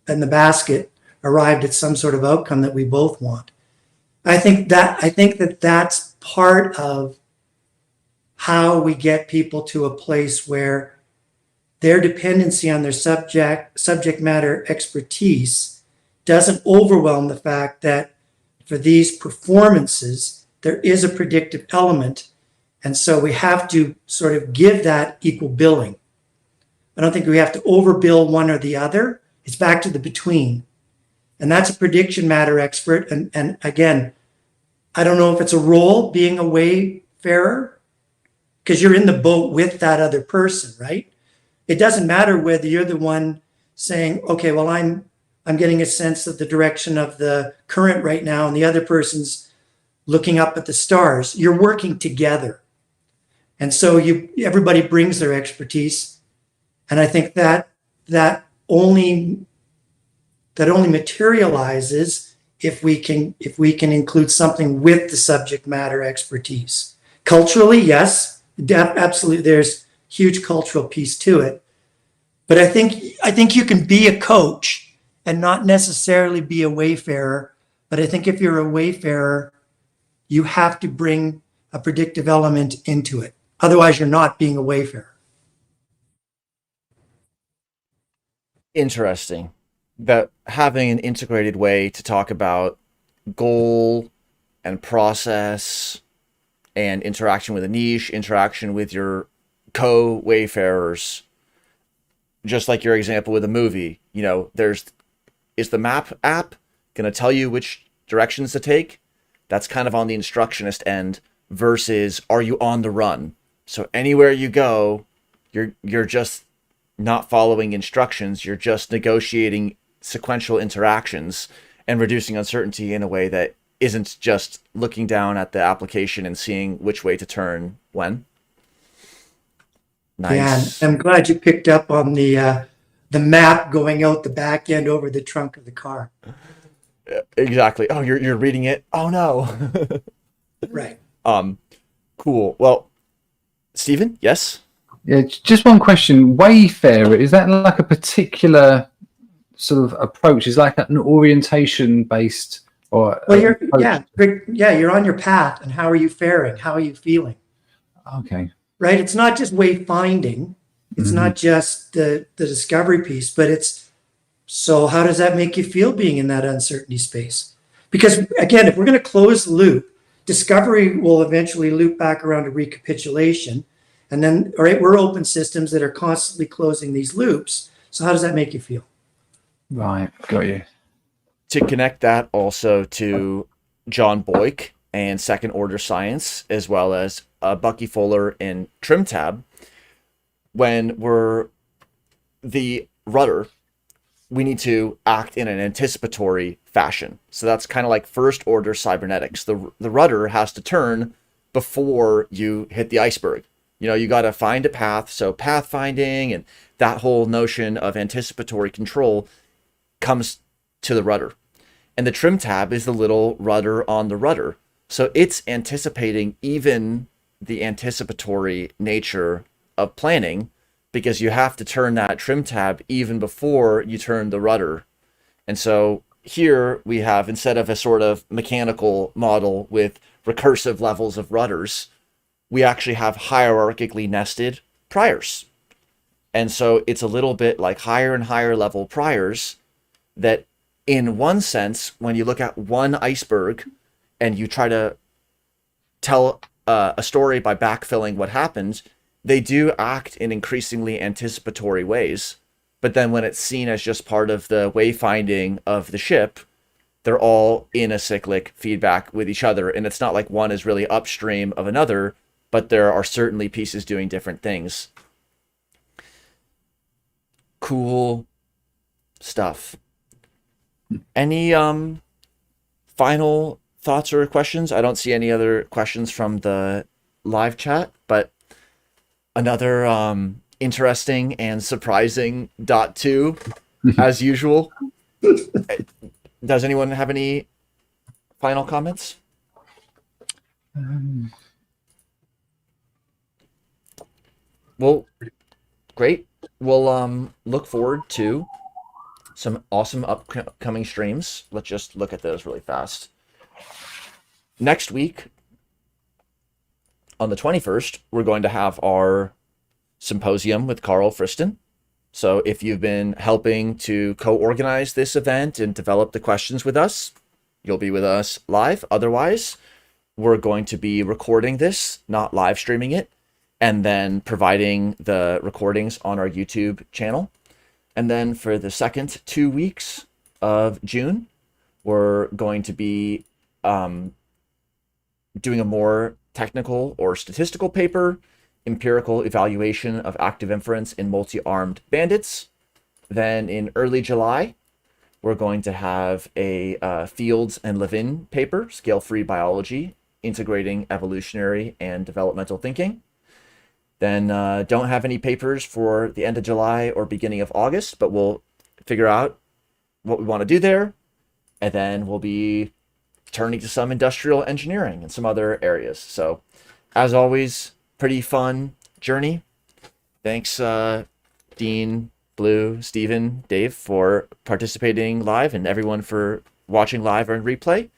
basket arrived at some sort of outcome that we both want. I think that that's part of how we get people to a place where their dependency on their subject matter expertise doesn't overwhelm the fact that for these performances, there is a predictive element. And so we have to sort of give that equal billing. I don't think we have to overbill one or the other. It's back to the between. And that's a prediction matter expert. And again, I don't know if it's a role being a wayfarer, because you're in the boat with that other person, right? It doesn't matter whether you're the one saying, okay, well, I'm getting a sense of the direction of the current right now, and the other person's looking up at the stars. You're working together. And so everybody brings their expertise. And I think that only materializes if we can include something with the subject matter expertise. Culturally, yes, absolutely, there's huge cultural piece to it. But I think you can be a coach and not necessarily be a wayfarer. But I think if you're a wayfarer, you have to bring a predictive element into it. Otherwise, you're not being a wayfarer. Interesting. That having an integrated way to talk about goal and process and interaction with a niche, interaction with your co-wayfarers, just like your example with a movie, is the map app going to tell you which directions to take? That's kind of on the instructionist end versus are you on the run? So anywhere you go, you're just not following instructions. You're just negotiating sequential interactions and reducing uncertainty in a way that isn't just looking down at the application and seeing which way to turn when. Nice. Yeah, and I'm glad you picked up on the map going out the back end over the trunk of the car. Exactly. Oh, you're reading it. Oh no. Right. Cool. Well, Stephen, yes. Yeah, just one question. Wayfarer, is that like a particular sort of approach? Is like an orientation based or Well, you're on your path, and how are you faring? How are you feeling? Okay. Right. It's not just wayfinding. It's not just the discovery piece, but it's, so how does that make you feel being in that uncertainty space? Because again, if we're going to close the loop, discovery will eventually loop back around to recapitulation. And then, all right, we're open systems that are constantly closing these loops. So how does that make you feel? Right. Got you. To connect that also to John Boyk and second order science, as well as Bucky Fuller in TrimTab, when we're the rudder, we need to act in an anticipatory fashion. So that's kind of like first order cybernetics. The rudder has to turn before you hit the iceberg. You know, you got to find a path. So pathfinding and that whole notion of anticipatory control comes to the rudder. And the trim tab is the little rudder on the rudder. So it's anticipating even the anticipatory nature of planning, because you have to turn that trim tab even before you turn the rudder. And so here we have, instead of a sort of mechanical model with recursive levels of rudders, we actually have hierarchically nested priors. And so it's a little bit like higher and higher level priors that, in one sense, when you look at one iceberg and you try to tell a story by backfilling what happened, they do act in increasingly anticipatory ways. But then when it's seen as just part of the wayfinding of the ship, they're all in a cyclic feedback with each other. And it's not like one is really upstream of another, but there are certainly pieces doing different things. Cool stuff. Any final thoughts or questions? I don't see any other questions from the live chat, but another interesting and surprising .2 as usual. Does anyone have any final comments? Well, great. We'll look forward to some awesome upcoming streams. Let's just look at those really fast. Next week, on the 21st, we're going to have our symposium with Carl Friston. So if you've been helping to co-organize this event and develop the questions with us, you'll be with us live. Otherwise, we're going to be recording this, not live streaming it, and then providing the recordings on our YouTube channel. And then for the second 2 weeks of June, we're going to be doing a more technical or statistical paper, empirical evaluation of active inference in multi-armed bandits. Then in early July, we're going to have a Fields and Levin paper, Scale-Free Biology, Integrating Evolutionary and Developmental Thinking. Then don't have any papers for the end of July or beginning of August, but we'll figure out what we want to do there. And then we'll be turning to some industrial engineering and some other areas. So as always, pretty fun journey. Thanks, Dean, Blue, Stephen, Dave, for participating live, and everyone for watching live or in replay.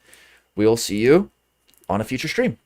We'll see you on a future stream.